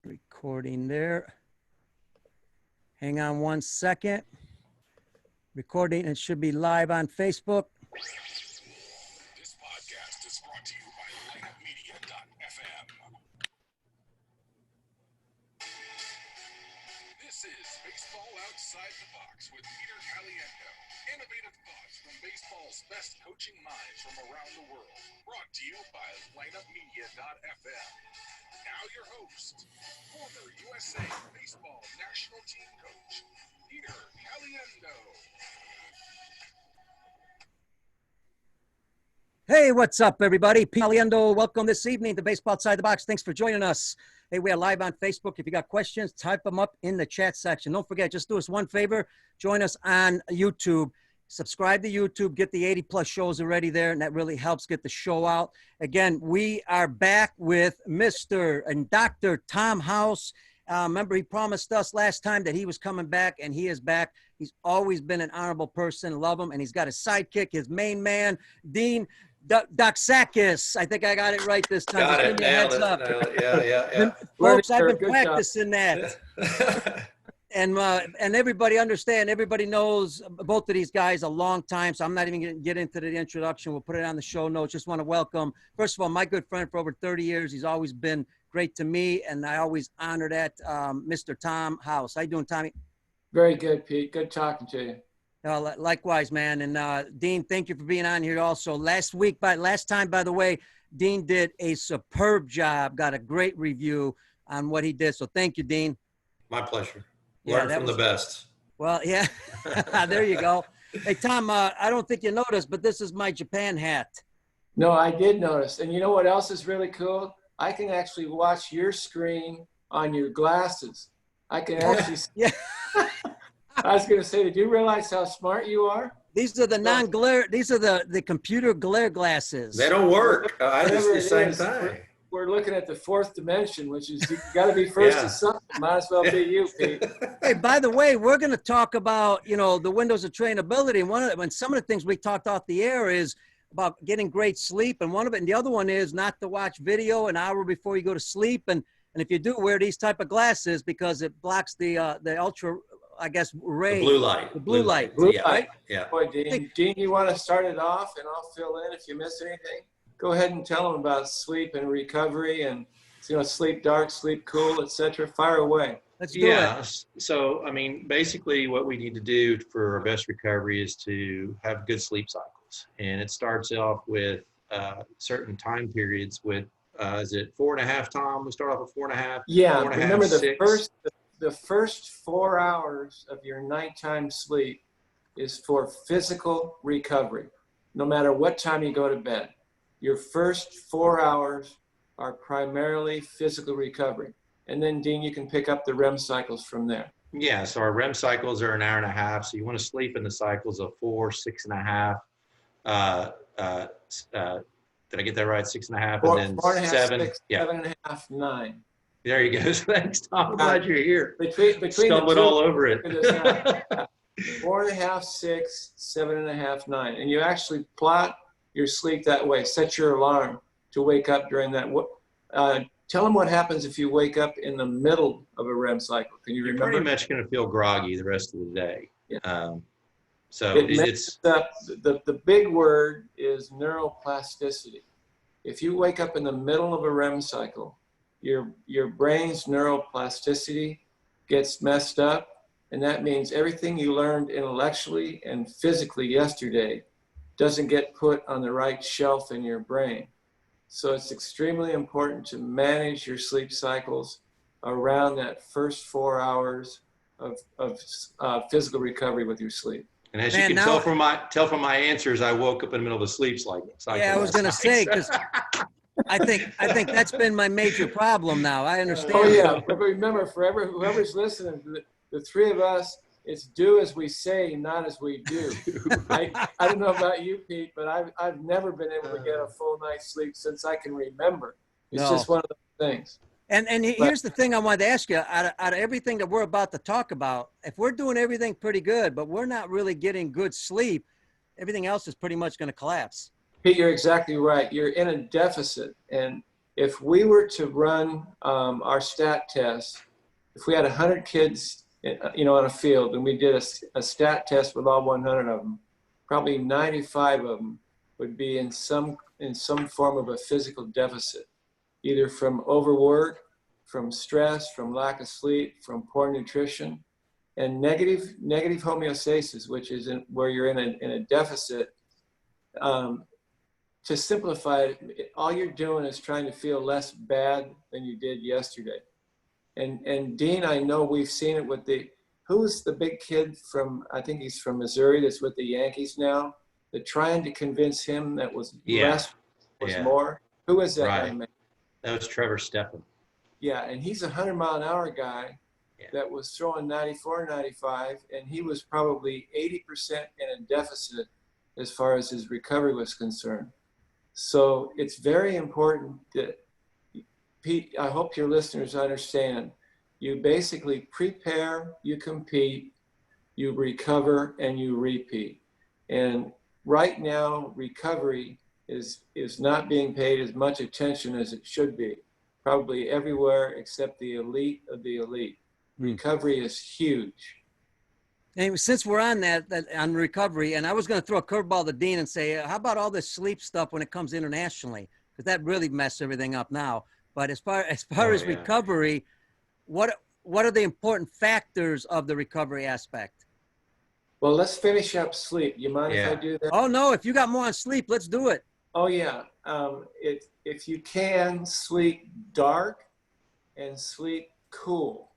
Recording there. Hang on 1 second. Recording, it should be live on Facebook. This podcast is brought to you by lineupmedia.fm. This is Baseball Outside the Box with Peter Caliendo. Innovative thoughts from baseball's best coaching minds from around the world. Brought to you by lineupmedia.fm. Now your host, former USA Baseball National Team Coach, Peter Caliendo. Hey, what's up, everybody? Pete Caliendo, welcome this evening to Baseball Outside the Box. Thanks for joining us. Hey, we are live on Facebook. If you got questions, type them up in the chat section. Don't forget, just do us one favor. Join us on YouTube. Subscribe to YouTube. Get the 80-plus shows already there, and that really helps get the show out. Again, we are back with Mr. and Dr. Tom House. Remember, he promised us last time that he was coming back, and he is back. He's always been an honorable person. Love him. And he's got his sidekick, his main man, Dean Doxakis. I think I got it right this time. Got Just it. heads up. Yeah. Folks, I've been practicing that. And everybody understand, everybody knows both of these guys a long time, so I'm not even going to get into the introduction. We'll put it on the show notes. Just want to welcome, first of all, my good friend for over 30 years. He's always been great to me, and I always honor that, Mr. Tom House. How you doing, Tommy? Very good, Pete. Good talking to you. Likewise, man. And Dean, thank you for being on here also. Last time, by the way, Dean did a superb job, got a great review on what he did. So thank you, Dean. My pleasure. Learn from the best. Well, yeah, there you go. Hey, Tom, I don't think you noticed, but this is my Japan hat. No, I did notice. And you know what else is really cool? I can actually watch your screen on your glasses. I can actually see. Yeah. I was going to say, did you realize how smart you are? These are the non-glare. These are the computer glare glasses. They don't work. I do the same thing. We're looking at the fourth dimension, which is you got to be first to something. Might as well be you, Pete. Hey, by the way, we're going to talk about, the windows of trainability. And some of the things we talked off the air is about getting great sleep. And the other one is not to watch video an hour before you go to sleep. And if you do, wear these type of glasses because it blocks the ultra, I guess, ray. The blue light. The blue light. Light. Yeah. Boy, Dean, you want to start it off and I'll fill in if you miss anything? Go ahead and tell them about sleep and recovery and, sleep dark, sleep cool, etc. Fire away. Let's do it. So, basically what we need to do for our best recovery is to have good sleep cycles. And it starts off with certain time periods with, is it 4.5, Tom? We start off at 4.5? Yeah, 4.5, remember the 6. first 4 hours of your nighttime sleep is for physical recovery, no matter what time you go to bed. Your first 4 hours are primarily physical recovery. And then, Dean, you can pick up the REM cycles from there. Yeah, so our REM cycles are 1.5 hours. So you want to sleep in the cycles of 4, 6.5. Did I get that right? 6.5 and then 4.5, 7. 6, 7.5, 9. There you go. Thanks, Tom. I'm glad you're here. Between Stumbling all over it. 4.5, 6, 7.5, 9. And you actually plot your sleep that way. Set your alarm to wake up during that. Tell them what happens if you wake up in the middle of a REM cycle. Can you remember? You're pretty much going to feel groggy the rest of the day. Yeah. So it's the big word is neuroplasticity. If you wake up in the middle of a REM cycle, your brain's neuroplasticity gets messed up, and that means everything you learned intellectually and physically yesterday doesn't get put on the right shelf in your brain. So it's extremely important to manage your sleep cycles around that first 4 hours of physical recovery with your sleep. And as you can tell from my answers, I woke up in the middle of a sleep cycle. Yeah, I was going to say, because I think that's been my major problem now. I understand. Oh yeah, but remember, whoever's listening, the three of us, it's do as we say, not as we do. I don't know about you, Pete, but I've never been able to get a full night's sleep since I can remember. It's just one of those things. And here's the thing I wanted to ask you. Out of everything that we're about to talk about, if we're doing everything pretty good, but we're not really getting good sleep, everything else is pretty much going to collapse. Pete, you're exactly right. You're in a deficit. And if we were to run our stat test, if we had 100 kids, on a field, and we did a stat test with all 100 of them, probably 95 of them would be in some form of a physical deficit, either from overwork, from stress, from lack of sleep, from poor nutrition, and negative homeostasis, which is where you're in a deficit. To simplify it, all you're doing is trying to feel less bad than you did yesterday. And Dean, I know we've seen it with who's the big kid from, I think he's from Missouri, that's with the Yankees now, that trying to convince him that less was more. Who is that young man? That was Trevor Steppen. Yeah, and he's a 100-mile-an-hour guy that was throwing 94, 95, and he was probably 80% in a deficit as far as his recovery was concerned. So it's very important that, Pete, I hope your listeners understand, you basically prepare, you compete, you recover, and you repeat. And right now, recovery is not being paid as much attention as it should be, probably everywhere except the elite of the elite. Recovery is huge. And since we're on on recovery, and I was going to throw a curveball to Dean and say, how about all this sleep stuff when it comes internationally? Because that really messed everything up now. But as far as recovery, what are the important factors of the recovery aspect? Well, let's finish up sleep. You mind if I do that? Oh, no. If you got more on sleep, let's do it. Oh, yeah. If you can, sleep dark and sleep cool.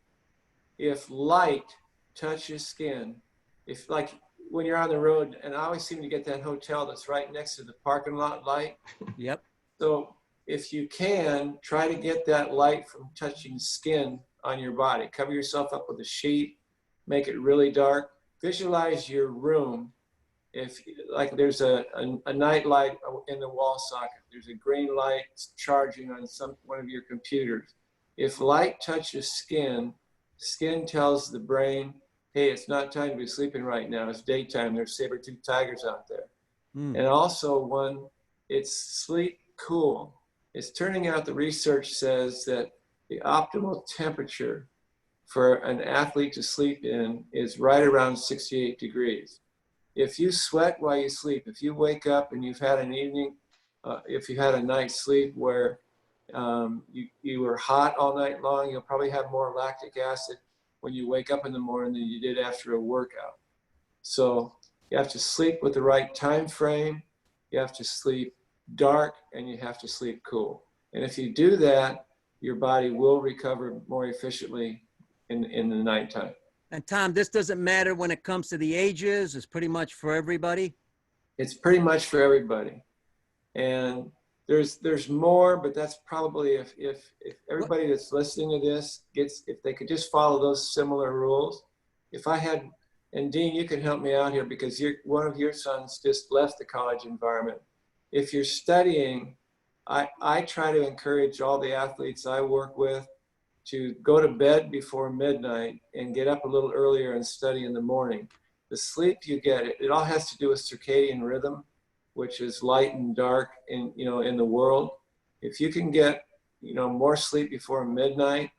If light touches skin, if like when you're on the road, and I always seem to get that hotel that's right next to the parking lot light. Yep. So if you can, try to get that light from touching skin on your body. Cover yourself up with a sheet, make it really dark. Visualize your room. If like there's a night light in the wall socket, there's a green light charging on one of your computers. If light touches skin, skin tells the brain, hey, it's not time to be sleeping right now. It's daytime. There's saber-toothed tigers out there. And also it's sleep cool. It's turning out the research says that the optimal temperature for an athlete to sleep in is right around 68 degrees. If you sweat while you sleep, if you wake up and you've had an evening, if you had a night's sleep where you were hot all night long, you'll probably have more lactic acid when you wake up in the morning than you did after a workout. So you have to sleep with the right time frame, you have to sleep dark, and you have to sleep cool. And if you do that, your body will recover more efficiently in the nighttime. And Tom, this doesn't matter when it comes to the ages. It's pretty much for everybody. It's pretty much for everybody. And there's more, but that's probably if everybody that's listening to this if they could just follow those similar rules. If I had, and Dean, you can help me out here because one of your sons just left the college environment. If you're studying, I try to encourage all the athletes I work with to go to bed before midnight and get up a little earlier and study in the morning. The sleep you get, it all has to do with circadian rhythm, which is light and dark in the world. If you can get, more sleep before midnight,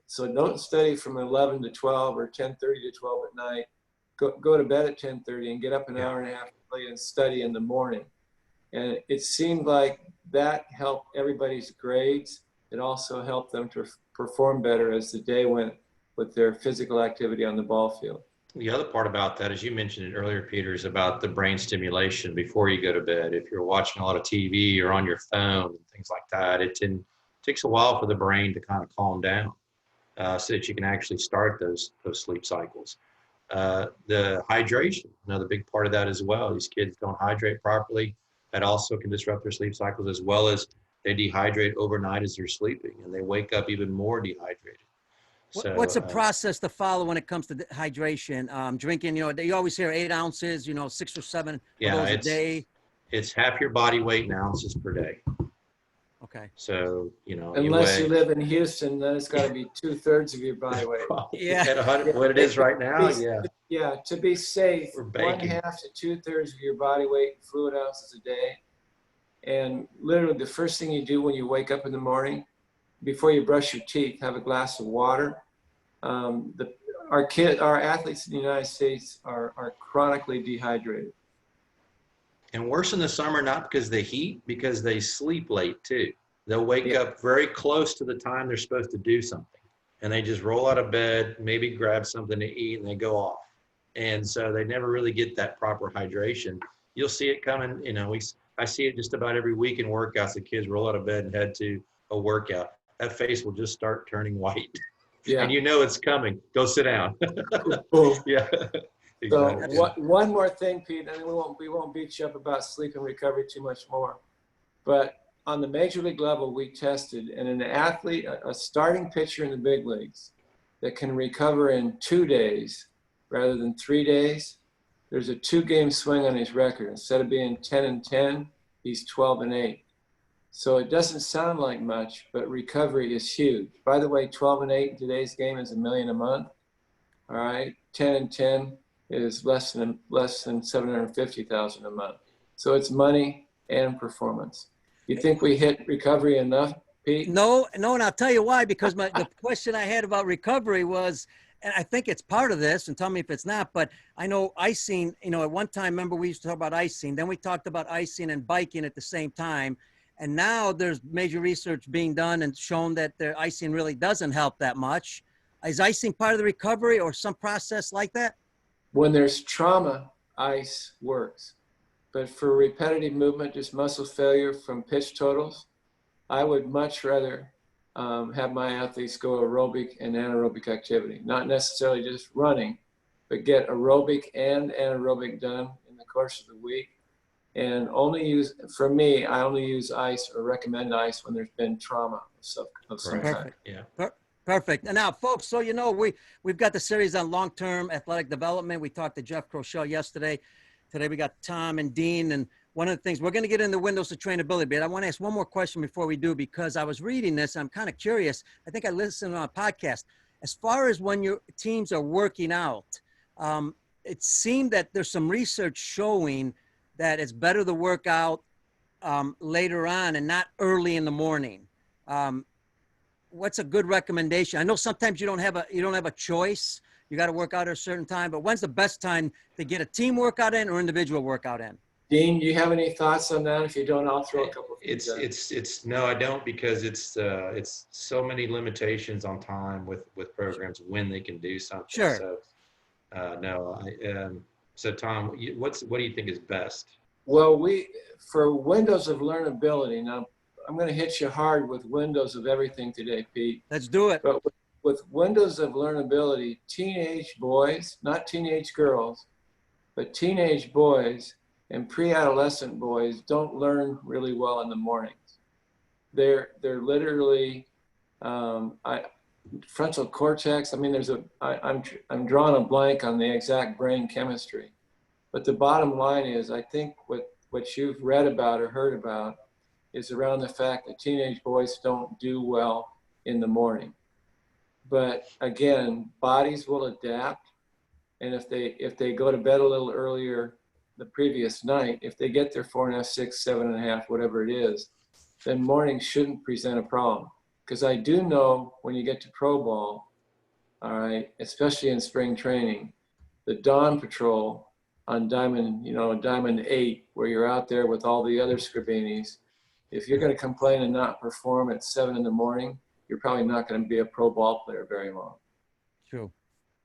so don't study from 11 to 12 or 10:30 to 12 at night. Go to bed at 10:30 and get up an hour and a half early and study in the morning. And it seemed like that helped everybody's grades. It also helped them to perform better as the day went with their physical activity on the ball field. The other part about that, as you mentioned it earlier, Peter, is about the brain stimulation before you go to bed. If you're watching a lot of TV or on your phone and things like that, it takes a while for the brain to kind of calm down so that you can actually start those sleep cycles. The hydration, another big part of that as well. These kids don't hydrate properly. That also can disrupt their sleep cycles, as well as they dehydrate overnight as they're sleeping, and they wake up even more dehydrated. So, what's the process to follow when it comes to hydration? Drinking, you always hear 8 ounces, 6 or 7 of those a day. It's half your body weight in ounces per day. Okay. So, unless you live in Houston, then it's got to be 2/3 of your body weight. Yeah. At 100, what it is right now, yeah. Yeah, to be safe, 1/2 to 2/3 of your body weight in fluid ounces a day. And literally the first thing you do when you wake up in the morning, before you brush your teeth, have a glass of water. Our athletes in the United States are chronically dehydrated. And worse in the summer, not because of the heat, because they sleep late too. They'll wake up very close to the time they're supposed to do something. And they just roll out of bed, maybe grab something to eat, and they go off. And so they never really get that proper hydration. You'll see it coming, I see it just about every week in workouts. The kids roll out of bed and head to a workout. That face will just start turning white. Yeah. And it's coming. Go sit down. Yeah. Exactly. So one more thing, Pete, and we won't beat you up about sleep and recovery too much more. But on the major league level, we tested, and an athlete, a starting pitcher in the big leagues that can recover in 2 days rather than 3 days, there's a 2-game swing on his record. Instead of being 10-10, he's 12-8. So it doesn't sound like much, but recovery is huge. By the way, 12-8 in today's game is $1 million a month. All right, 10-10 is less than $750,000 a month. So it's money and performance. You think we hit recovery enough, Pete? No, and I'll tell you why, because the question I had about recovery was, and I think it's part of this, and tell me if it's not, but I know icing, at one time, remember we used to talk about icing, then we talked about icing and biking at the same time, and now there's major research being done and shown that the icing really doesn't help that much. Is icing part of the recovery or some process like that? When there's trauma, ice works. But for repetitive movement, just muscle failure from pitch totals, I would much rather have my athletes go aerobic and anaerobic activity. Not necessarily just running, but get aerobic and anaerobic done in the course of the week. And I only use ice or recommend ice when there's been trauma of some kind. Yeah. Perfect. And now, folks, so we've got the series on long-term athletic development. We talked to Jeff Crochelle yesterday. Today we got Tom and Dean. And one of the things, we're going to get into windows of trainability, but I want to ask one more question before we do, because I was reading this. I'm kind of curious. I think I listened on a podcast. As far as when your teams are working out, it seemed that there's some research showing that it's better to work out later on and not early in the morning. What's a good recommendation? I know sometimes you don't have a choice. You got to work out at a certain time, but when's the best time to get a team workout in or individual workout in? Dean, do you have any thoughts on that? If you don't, I'll throw a couple of things It's no, I don't, because it's so many limitations on time with programs when they can do something. Sure. So no, so Tom, what do you think is best? Well, for windows of learnability, now I'm going to hit you hard with windows of everything today, Pete. Let's do it. But with windows of learnability, teenage boys, not teenage girls, but teenage boys and pre-adolescent boys don't learn really well in the mornings. They're literally frontal cortex. I mean, I'm drawing a blank on the exact brain chemistry, but the bottom line is, I think what you've read about or heard about is around the fact that teenage boys don't do well in the morning. But again, bodies will adapt. And if they go to bed a little earlier the previous night, if they get their 4.5, 6, 7.5, whatever it is, then morning shouldn't present a problem. Because I do know when you get to pro ball, all right, especially in spring training, the dawn patrol on diamond 8, where you're out there with all the other scribinis, if you're going to complain and not perform at 7 in the morning, you're probably not going to be a pro ball player very long. True.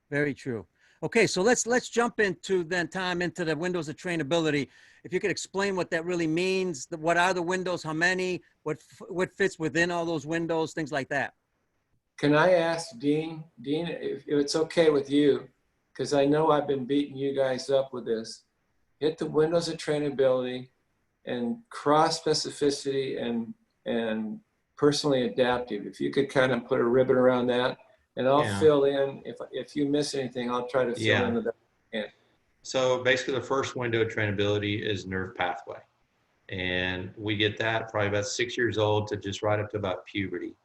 Very true. Okay, so let's jump into the windows of trainability. If you could explain what that really means, what are the windows, how many, what fits within all those windows, things like that. Can I ask Dean, if it's okay with you, because I know I've been beating you guys up with this, hit the windows of trainability and cross specificity and personally adaptive. If you could kind of put a ribbon around that, and I'll fill in. If you miss anything, I'll try to fill in the best I can. So basically the first window of trainability is nerve pathway. And we get that probably about 6 years old to just right up to about puberty,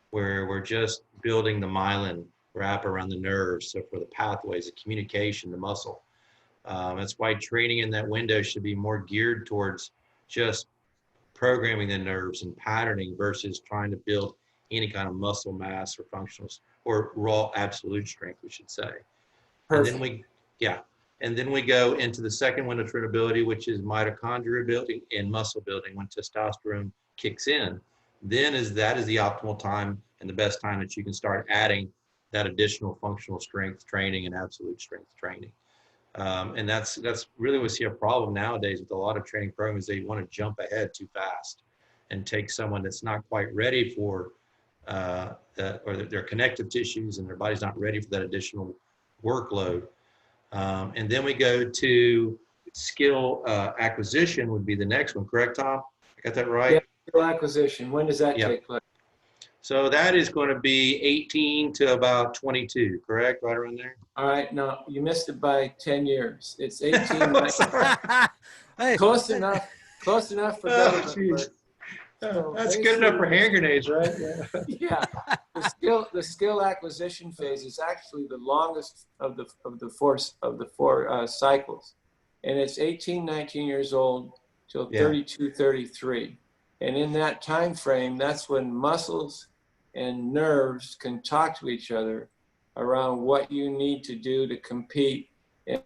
where we're just building the myelin wrap around the nerves. So for the pathways, the communication, the muscle. That's why training in that window should be more geared towards just programming the nerves and patterning versus trying to build any kind of muscle mass or functional or raw absolute strength, we should say. Perfect. And then we go into the second window of trainability, which is mitochondria building and muscle building when testosterone kicks in. Then that is the optimal time and the best time that you can start adding that additional functional strength training and absolute strength training. And that's really we see a problem nowadays with a lot of training programs. They want to jump ahead too fast and take someone that's not quite ready for or their connective tissues and their body's not ready for that additional workload. And then we go to skill acquisition would be the next one, correct, Tom? I got that right? Yeah, skill acquisition. When does that take place? So that is going to be 18 to about 22, correct? Right around there? All right. No, you missed it by 10 years. It's 18. Hey. Close enough. Close enough for government. That's good enough for hand grenades, right? Yeah. The skill acquisition phase is actually the longest of the four cycles, and it's 18, 19 years old till 32, 33, and in that time frame, that's when muscles and nerves can talk to each other around what you need to do to compete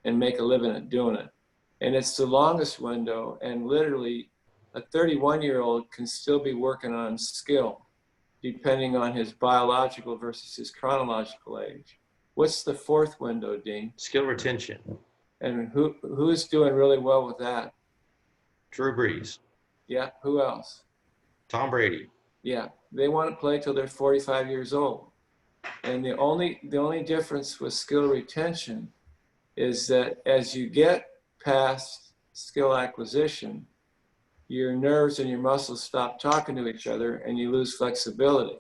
and make a living at doing it. And it's the longest window, and literally a 31-year-old can still be working on skill depending on his biological versus his chronological age. What's the fourth window, Dean? Skill retention. And who's doing really well with that? Drew Brees. Yeah, who else? Tom Brady. Yeah, they want to play till they're 45 years old. And the only difference with skill retention is that as you get past skill acquisition, your nerves and your muscles stop talking to each other and you lose flexibility.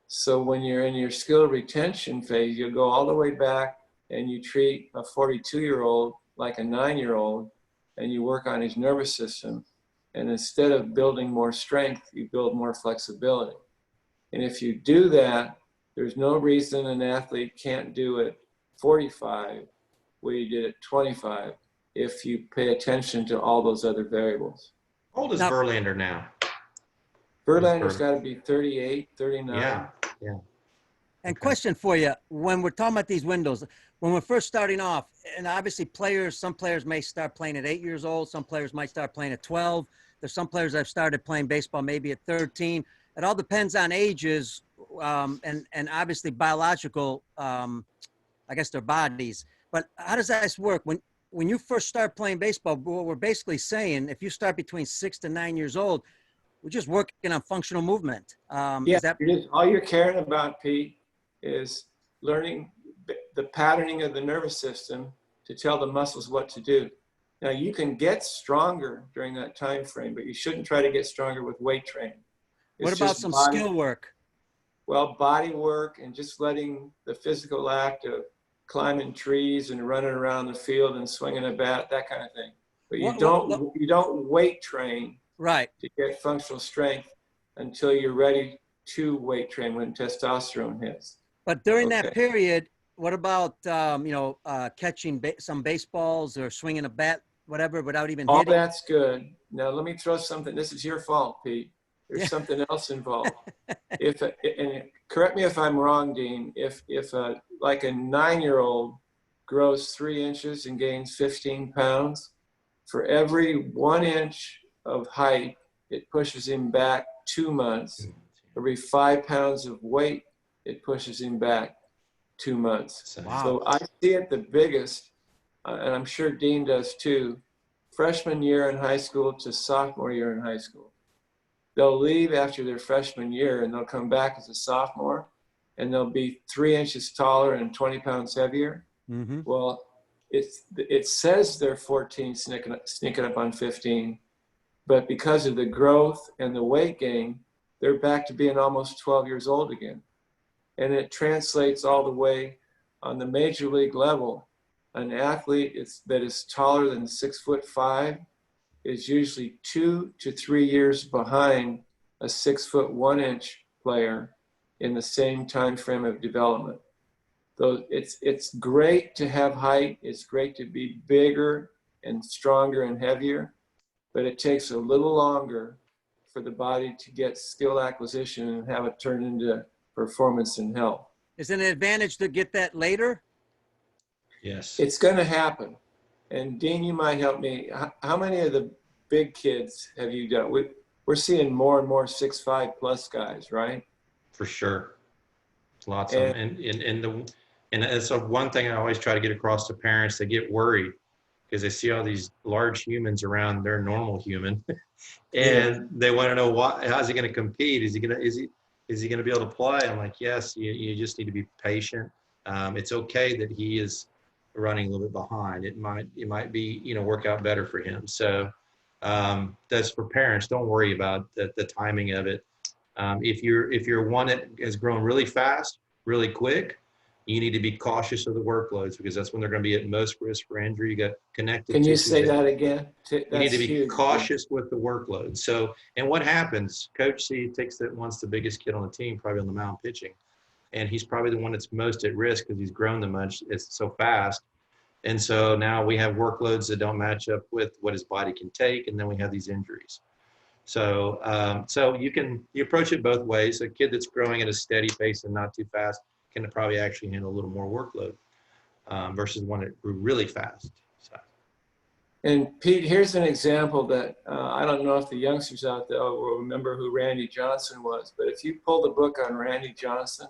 So when you're in your skill retention phase, you'll go all the way back and you treat a 42-year-old like a 9-year-old and you work on his nervous system. And instead of building more strength, you build more flexibility. And if you do that, there's no reason an athlete can't do it 45 where you did it 25 if you pay attention to all those other variables. How old is Verlander now? Verlander's got to be 38, 39. Yeah. And question for you, when we're talking about these windows, when we're first starting off, and obviously some players may start playing at 8 years old, some players might start playing at 12. There's some players that have started playing baseball maybe at 13. It all depends on ages and obviously biological, I guess their bodies. But how does that work? When you first start playing baseball, what we're basically saying, if you start between 6 to 9 years old, we're just working on functional movement. All you're caring about, Pete, is learning the patterning of the nervous system to tell the muscles what to do. Now, you can get stronger during that time frame, but you shouldn't try to get stronger with weight training. What about some skill work? Well, body work and just letting the physical act of climbing trees and running around the field and swinging a bat, that kind of thing. But you don't weight train right to get functional strength until you're ready to weight train when testosterone hits. But during that period, what about catching some baseballs or swinging a bat, whatever, without even hitting? All that's good. Now let me throw something. This is your fault, Pete. There's something else involved. And correct me if I'm wrong, Dean. If like a 9-year-old grows 3 inches and gains 15 pounds, for every 1 inch of height, it pushes him back 2 months. Every 5 pounds of weight, it pushes him back 2 months. Wow. So I see it the biggest, and I'm sure Dean does too, freshman year in high school to sophomore year in high school. They'll leave after their freshman year and they'll come back as a sophomore and they'll be 3 inches taller and 20 pounds heavier. Mm-hmm. Well, it says they're 14 sneaking up on 15, but because of the growth and the weight gain, they're back to being almost 12 years old again. And it translates all the way on the major league level. An athlete that is taller than 6'5" is usually 2 to 3 years behind a 6'1" player in the same time frame of development. So it's great to have height. It's great to be bigger and stronger and heavier, but it takes a little longer for the body to get skill acquisition and have it turn into performance and health. Is it an advantage to get that later? Yes. It's going to happen. And Dean, you might help me. How many of the big kids have you done? We're seeing more and more 6'5" plus guys, right? For sure. Lots of them. And it's one thing I always try to get across to parents. They get worried because they see all these large humans around their normal human, and they want to know how's he going to compete? Is he going to be able to play? I'm like, yes, you just need to be patient. It's okay that he is running a little bit behind. It might be, work out better for him. So that's for parents. Don't worry about the timing of it. If you're one that has grown really fast, really quick, you need to be cautious of the workloads because that's when they're going to be at most risk for injury. You got connected. Can you say that again? You need to be cautious with the workload. So, and what happens? Coach C wants the biggest kid on the team, probably on the mound pitching, and he's probably the one that's most at risk because he's grown the most. It's so fast, and so now we have workloads that don't match up with what his body can take, and then we have these injuries. So, you approach it both ways. A kid that's growing at a steady pace and not too fast can probably actually handle a little more workload versus one that grew really fast. So. And Pete, here's an example that I don't know if the youngsters out there will remember who Randy Johnson was, but if you pull the book on Randy Johnson,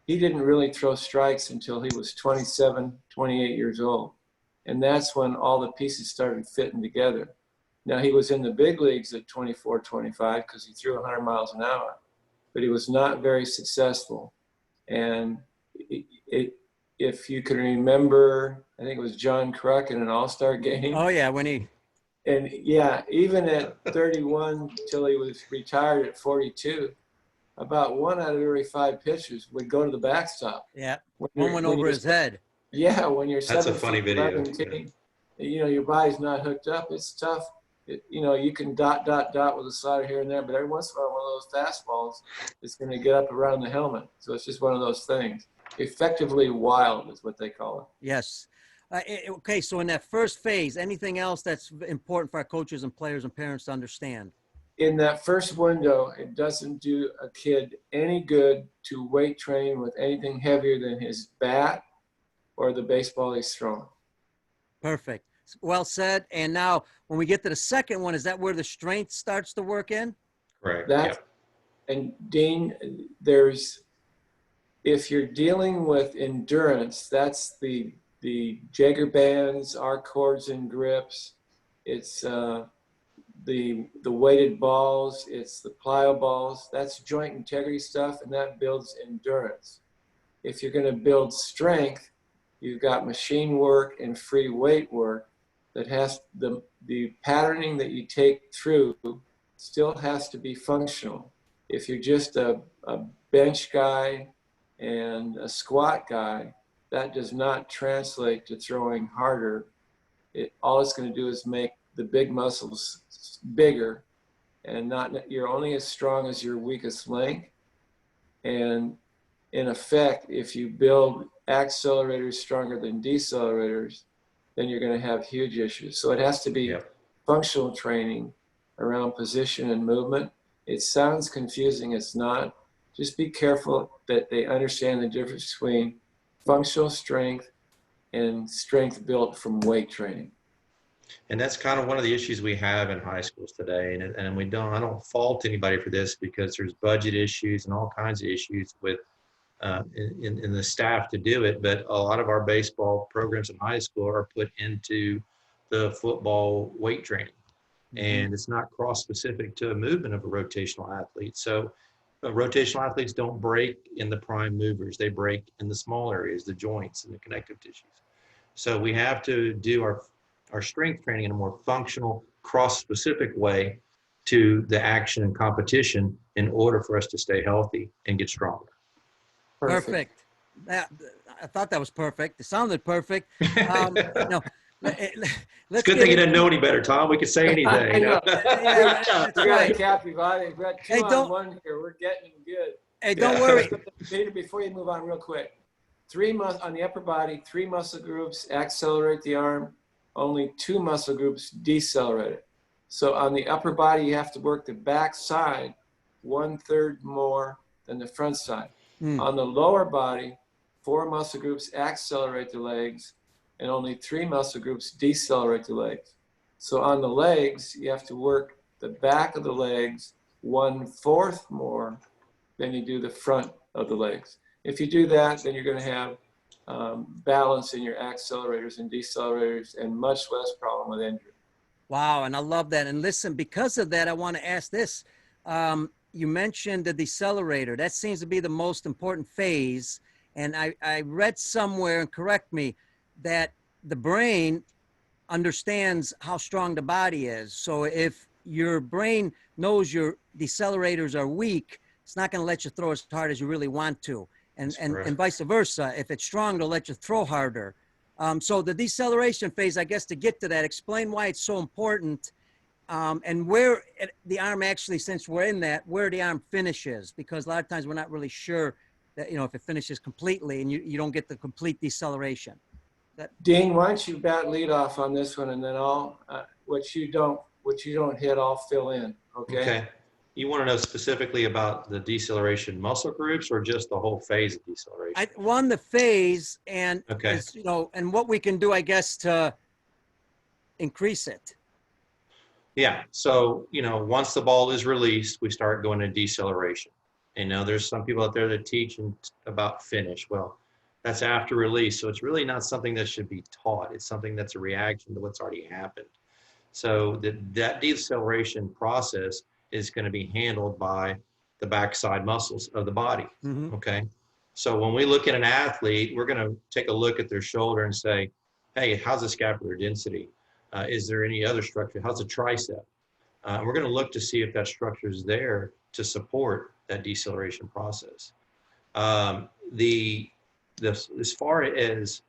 he didn't really throw strikes until he was 27, 28 years old. And that's when all the pieces started fitting together. Now, he was in the big leagues at 24, 25 because he threw 100 miles an hour, but he was not very successful. And if you can remember, I think it was John Kruk in an all-star game. Oh, yeah, And yeah, even at 31 till he was retired at 42, about 1 out of every 5 pitches would go to the backstop. Yeah, one went over his head. Yeah, when you're 7 That's a funny video. 17, your body's not hooked up. It's tough. You can dot with a slider here and there, but every once in a while, one of those fastballs is going to get up around the helmet. So it's just one of those things. Effectively wild is what they call it. Yes. Okay, so in that first phase, anything else that's important for our coaches and players and parents to understand? In that first window, it doesn't do a kid any good to weight train with anything heavier than his bat or the baseball he's throwing. Perfect. Well said. And now when we get to the second one, is that where the strength starts to work in? Correct. Yep. And Dean, if you're dealing with endurance, that's the Jaeger bands, our cords and grips. It's the weighted balls. It's the plyo balls. That's joint integrity stuff, and that builds endurance. If you're going to build strength, you've got machine work and free weight work that has the patterning that you take through still has to be functional. If you're just a bench guy and a squat guy, that does not translate to throwing harder. All it's going to do is make the big muscles bigger, and you're only as strong as your weakest link. And in effect, if you build accelerators stronger than decelerators, then you're going to have huge issues. So it has to be functional training around position and movement. It sounds confusing. It's not. Just be careful that they understand the difference between functional strength and strength built from weight training. And that's kind of one of the issues we have in high schools today. And I don't fault anybody for this because there's budget issues and all kinds of issues with in the staff to do it. But a lot of our baseball programs in high school are put into the football weight training. And it's not cross-specific to a movement of a rotational athlete. So rotational athletes don't break in the prime movers. They break in the small areas, the joints and the connective tissues. So we have to do our strength training in a more functional, cross-specific way to the action and competition in order for us to stay healthy and get stronger. Perfect. I thought that was perfect. It sounded perfect. It's a good thing you didn't know any better, Tom. We could say anything. I know. Yeah, that's right. Captivati. We've got two on one here. We're getting good. Hey, don't worry. Peter, before you move on real quick, 3 months on the upper body, 3 muscle groups accelerate the arm, only 2 muscle groups decelerate it. So on the upper body, you have to work the back side 1/3 more than the front side. On the lower body, 4 muscle groups accelerate the legs and only 3 muscle groups decelerate the legs. So on the legs, you have to work the back of the legs 1/4 more than you do the front of the legs. If you do that, then you're going to have balance in your accelerators and decelerators and much less problem with injury. Wow, and I love that. And listen, because of that, I want to ask this. You mentioned the decelerator. That seems to be the most important phase. And I read somewhere, and correct me, that the brain understands how strong the body is. So if your brain knows your decelerators are weak, it's not going to let you throw as hard as you really want to. And vice versa. If it's strong, it'll let you throw harder. So the deceleration phase, I guess, to get to that, explain why it's so important, and where the arm actually, since we're in that, where the arm finishes, because a lot of times we're not really sure that, if it finishes completely and you don't get the complete deceleration. Dean, why don't you bat lead off on this one, and then I'll, what you don't hit, I'll fill in, okay? Okay. You want to know specifically about the deceleration muscle groups or just the whole phase of deceleration? The phase and, okay. And what we can do, I guess, to increase it. Yeah. So, once the ball is released, we start going to deceleration. And now there's some people out there that teach about finish. Well, that's after release. So it's really not something that should be taught. It's something that's a reaction to what's already happened. So that deceleration process is going to be handled by the backside muscles of the body. Mm-hmm. Okay. So when we look at an athlete, we're going to take a look at their shoulder and say, hey, how's the scapular density? Is there any other structure? How's the tricep? We're going to look to see if that structure is there to support that deceleration process. As far as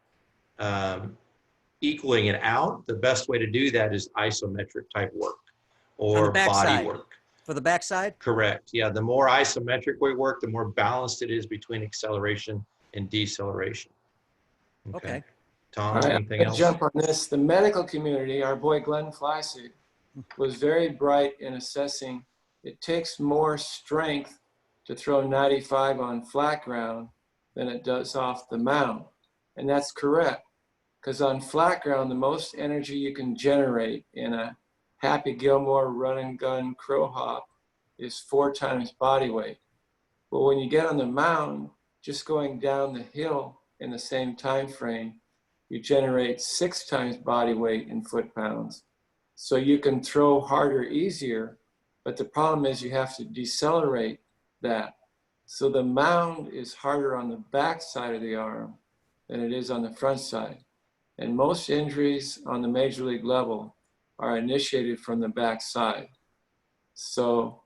equaling it out, the best way to do that is isometric type work or body work. For the backside? Correct. Yeah. The more isometric we work, the more balanced it is between acceleration and deceleration. Okay. Tom, all right, anything else? Jump on this. The medical community, our boy Glenn Fleissig, was very bright in assessing it takes more strength to throw 95 on flat ground than it does off the mound. And that's correct, because on flat ground, the most energy you can generate in a Happy Gilmore run and gun crow hop is 4 times body weight. But when you get on the mound, just going down the hill in the same time frame, you generate 6 times body weight in foot-pounds. So you can throw harder, easier, but the problem is you have to decelerate that. So the mound is harder on the back side of the arm than it is on the front side. And most injuries on the major league level are initiated from the back side. So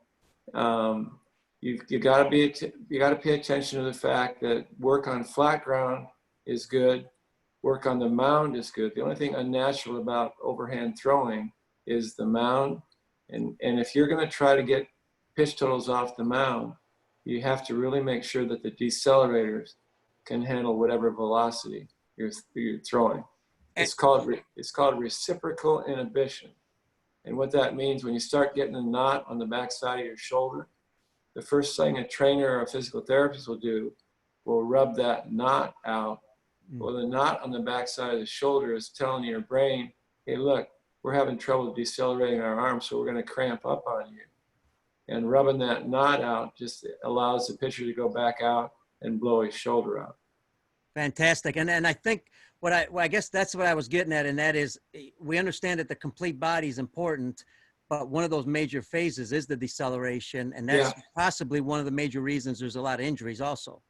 you got to pay attention to the fact that work on flat ground is good, work on the mound is good. The only thing unnatural about overhand throwing is the mound. And if you're going to try to get pitch totals off the mound, you have to really make sure that the decelerators can handle whatever velocity you're throwing. It's called reciprocal inhibition. And what that means, when you start getting a knot on the back side of your shoulder, the first thing a trainer or a physical therapist will rub that knot out. Well, the knot on the back side of the shoulder is telling your brain, hey, look, we're having trouble decelerating our arm, so we're going to cramp up on you. And rubbing that knot out just allows the pitcher to go back out and blow his shoulder out. Fantastic. And I think I guess that's what I was getting at, and that is we understand that the complete body is important, but one of those major phases is the deceleration, and that's possibly one of the major reasons there's a lot of injuries also.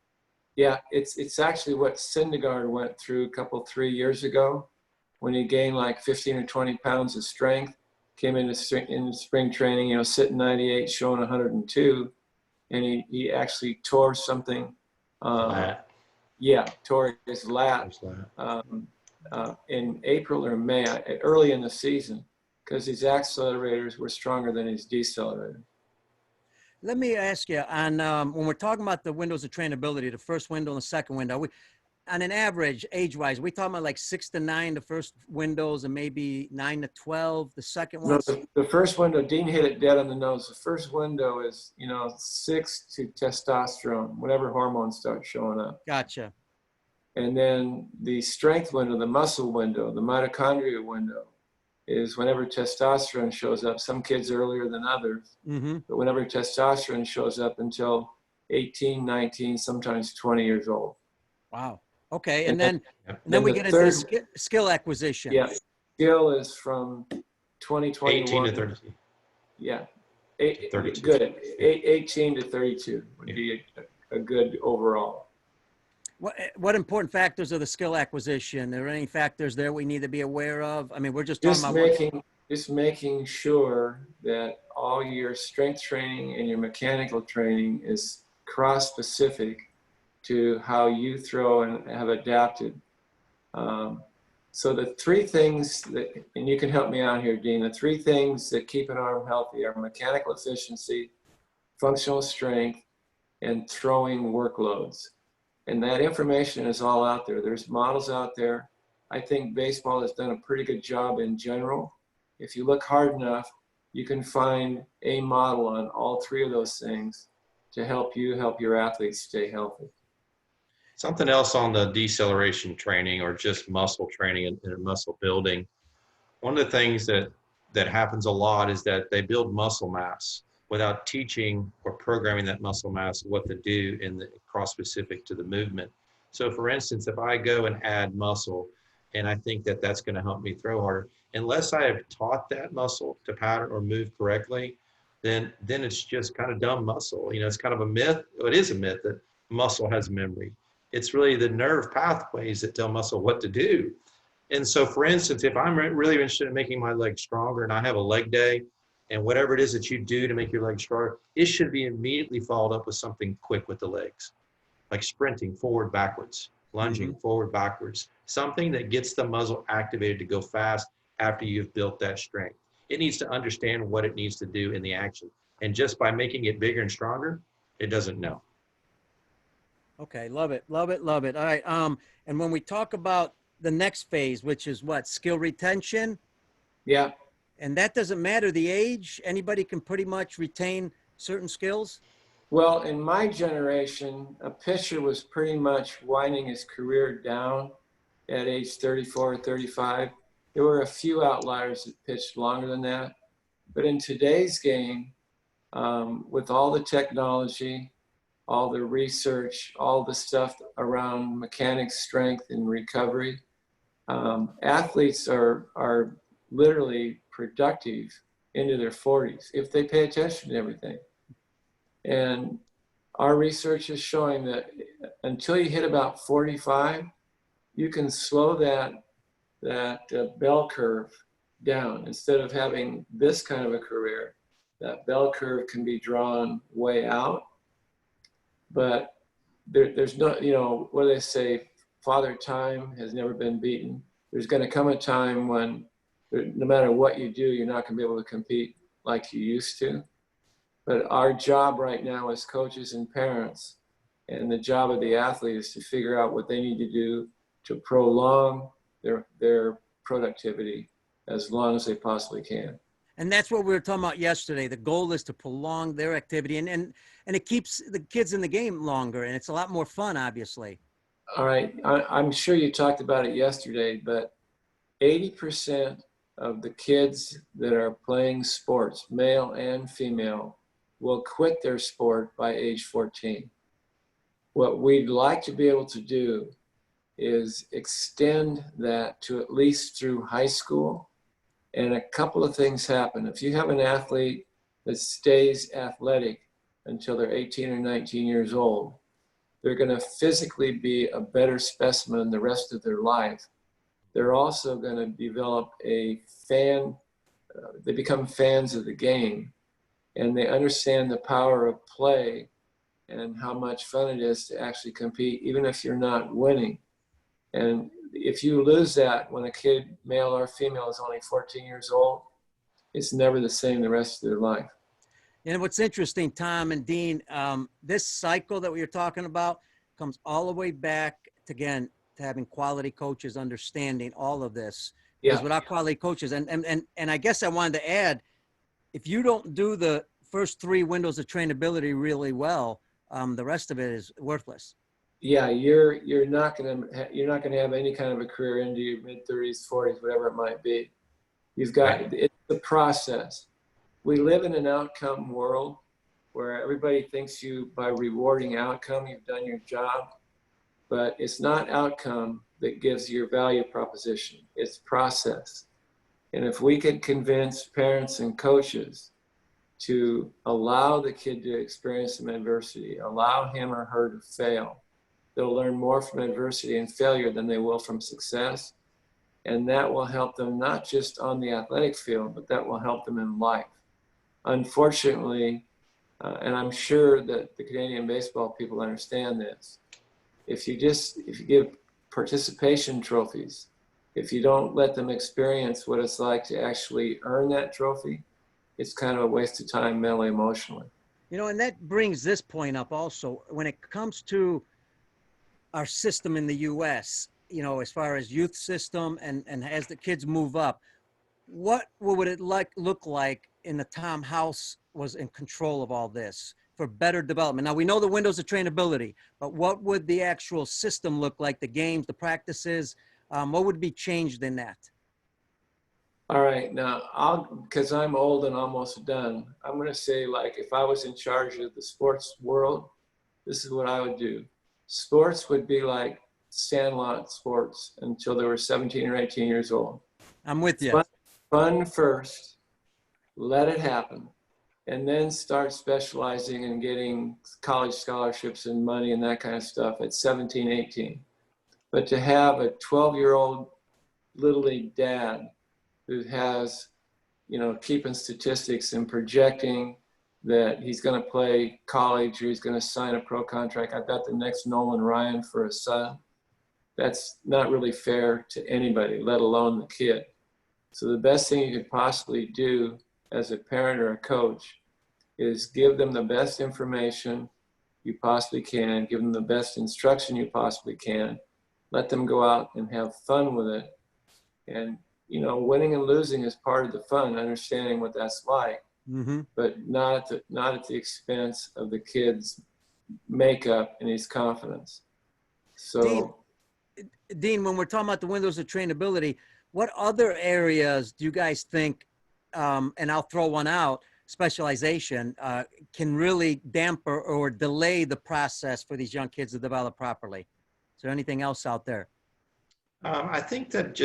Yeah, it's actually what Syndergaard went through 3 years ago when he gained like 15 or 20 pounds of strength, came into spring training, sitting 98, showing 102, and he actually tore something. Tore his lat in April or May, early in the season, because his accelerators were stronger than his decelerators. Let me ask you, on when we're talking about the windows of trainability, the first window and the second window, on an average, age-wise, we talking about like 6 to 9, the first windows, and maybe 9 to 12, the second No, one? the first window, Dean hit it dead on the nose. The first window is, 6 to testosterone, whenever hormones start showing up. Gotcha. And then the strength window, the muscle window, the mitochondria window is whenever testosterone shows up. Some kids earlier than others, but whenever testosterone shows up until 18, 19, sometimes 20 years old. Wow. Okay. And then then we the get third, into skill acquisition. Yeah. Skill is from 2021. 18 to 32. Yeah. 32. Good. 18 to 32 would be a good overall. What important factors of the skill acquisition? Are there any factors there we need to be aware of? I mean, we're just talking about just making sure that all your strength training and your mechanical training is cross-specific to how you throw and have adapted. So the three things that, and you can help me out here, Dean, the three things that keep an arm healthy are mechanical efficiency, functional strength, and throwing workloads. And that information is all out there. There's models out there. I think baseball has done a pretty good job in general. If you look hard enough, you can find a model on all three of those things to help you help your athletes stay healthy. Something else on the deceleration training or just muscle training and muscle building. One of the things that happens a lot is that they build muscle mass without teaching or programming that muscle mass what to do in the cross-specific to the movement. So for instance, if I go and add muscle and I think that that's going to help me throw harder, unless I have taught that muscle to pattern or move correctly, then it's just kind of dumb muscle. It's kind of a myth. It is a myth that muscle has memory. It's really the nerve pathways that tell muscle what to do. And so for instance, if I'm really interested in making my leg stronger and I have a leg day, and whatever it is that you do to make your legs stronger, it should be immediately followed up with something quick with the legs, like sprinting forward, backwards, lunging forward, backwards, something that gets the muscle activated to go fast after you've built that strength. It needs to understand what it needs to do in the action. And just by making it bigger and stronger, it doesn't know. Okay. Love it. Love it. Love it. All right. And when we talk about the next phase, which is what? Skill retention? Yeah. And that doesn't matter the age. Anybody can pretty much retain certain skills. Well, in my generation, a pitcher was pretty much winding his career down at age 34 or 35. There were a few outliers that pitched longer than that. But in today's game, with all the technology, all the research, all the stuff around mechanics, strength, and recovery, athletes are literally productive into their 40s if they pay attention to everything. And our research is showing that until you hit about 45, you can slow that bell curve down. Instead of having this kind of a career, that bell curve can be drawn way out. But there's no, what do they say? Father Time has never been beaten. There's going to come a time when no matter what you do, you're not going to be able to compete like you used to. But our job right now as coaches and parents, and the job of the athlete, is to figure out what they need to do to prolong their productivity as long as they possibly can. And that's what we were talking about yesterday. The goal is to prolong their activity, and it keeps the kids in the game longer, and it's a lot more fun, obviously. All right. I'm sure you talked about it yesterday, but 80% of the kids that are playing sports, male and female, will quit their sport by age 14. What we'd like to be able to do is extend that to at least through high school. And a couple of things happen. If you have an athlete that stays athletic until they're 18 or 19 years old, they're going to physically be a better specimen the rest of their life. They're also going to develop they become fans of the game, and they understand the power of play and how much fun it is to actually compete, even if you're not winning. And if you lose that when a kid, male or female, is only 14 years old, it's never the same the rest of their life. And what's interesting, Tom and Dean, this cycle that we were talking about comes all the way back to, again, to having quality coaches understanding all of this. Yeah. Because without quality coaches, and I guess I wanted to add, if you don't do the first 3 windows of trainability really well, the rest of it is worthless. Yeah, you're not gonna have any kind of a career into your mid-30s, 40s, whatever it might be. You've got it's the process. We live in an outcome world where everybody thinks you, by rewarding outcome, you've done your job, but it's not outcome that gives your value proposition. It's process. And if we could convince parents and coaches to allow the kid to experience some adversity, allow him or her to fail, they'll learn more from adversity and failure than they will from success. And that will help them not just on the athletic field, but that will help them in life. Unfortunately, and I'm sure that the Canadian baseball people understand this, if you give participation trophies, if you don't let them experience what it's like to actually earn that trophy, it's kind of a waste of time mentally, emotionally. You know, and that brings this point up also. When it comes to our system in the U.S., you know, as far as youth system and as the kids move up, what would it look like in the Tom House was in control of all this for better development? Now, we know the windows of trainability, but what would the actual system look like, the games, the practices? What would be changed in that? All right, now because I'm old and almost done, I'm going to say, like, if I was in charge of the sports world, this is what I would do. Sports would be like sandlot sports until they were 17 or 18 years old. I'm with you. Fun first, let it happen, and then start specializing and getting college scholarships and money and that kind of stuff at 17, 18. But to have a 12-year-old Little League dad who has, you know, keeping statistics and projecting that he's going to play college or he's going to sign a pro contract, I've got the next Nolan Ryan for a son, that's not really fair to anybody, let alone the kid. So the best thing you could possibly do as a parent or a coach is give them the best information you possibly can, give them the best instruction you possibly can, let them go out and have fun with it. And, you know, winning and losing is part of the fun, understanding what that's like, but not at the expense of the kid's makeup and his confidence. So, Dean, when we're talking about the windows of trainability, what other areas do you guys think, and I'll throw one out, specialization, can really damper or delay the process for these young kids to develop properly? Is there anything else out there? I think that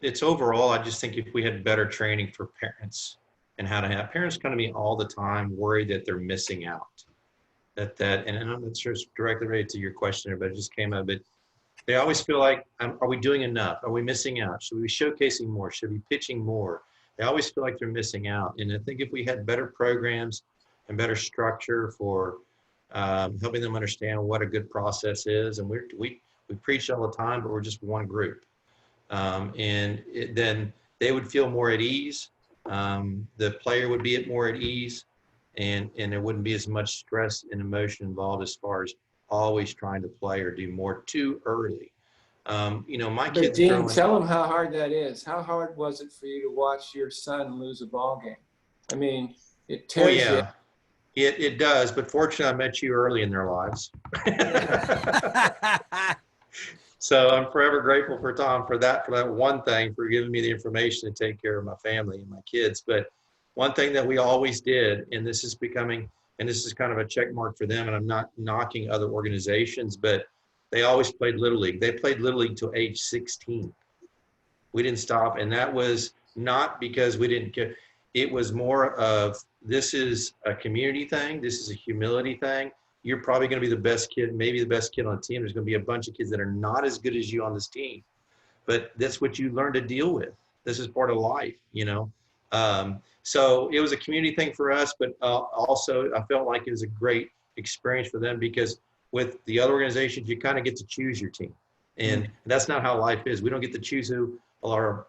it's overall, I just think if we had better training for parents and how to have parents come to me all the time worried that they're missing out. And I'm not sure it's directly related to your question, but it just came up. But they always feel like, are we doing enough? Are we missing out? Should we be showcasing more? Should we be pitching more? They always feel like they're missing out. And I think if we had better programs and better structure for helping them understand what a good process is, and we preach all the time, but we're just one group. Then they would feel more at ease. The player would be more at ease, and there wouldn't be as much stress and emotion involved as far as always trying to play or do more too early. You know, my kids. Dean, tell them how hard that is. How hard was it for you to watch your son lose a ball game? I mean, it tears you. It does, but fortunately, I met you early in their lives. So I'm forever grateful for Tom for that one thing, for giving me the information to take care of my family and my kids. But one thing that we always did, and this is kind of a check mark for them, and I'm not knocking other organizations, but they always played Little League. They played Little League till age 16. We didn't stop, and that was not because we didn't care. It was more of, this is a community thing. This is a humility thing. You're probably going to be the best kid, maybe the best kid on the team. There's going to be a bunch of kids that are not as good as you on this team, but that's what you learn to deal with. This is part of life, you know? So it was a community thing for us, but also I felt like it was a great experience for them, because with the other organizations, you kind of get to choose your team. And that's not how life is. We don't get to choose who our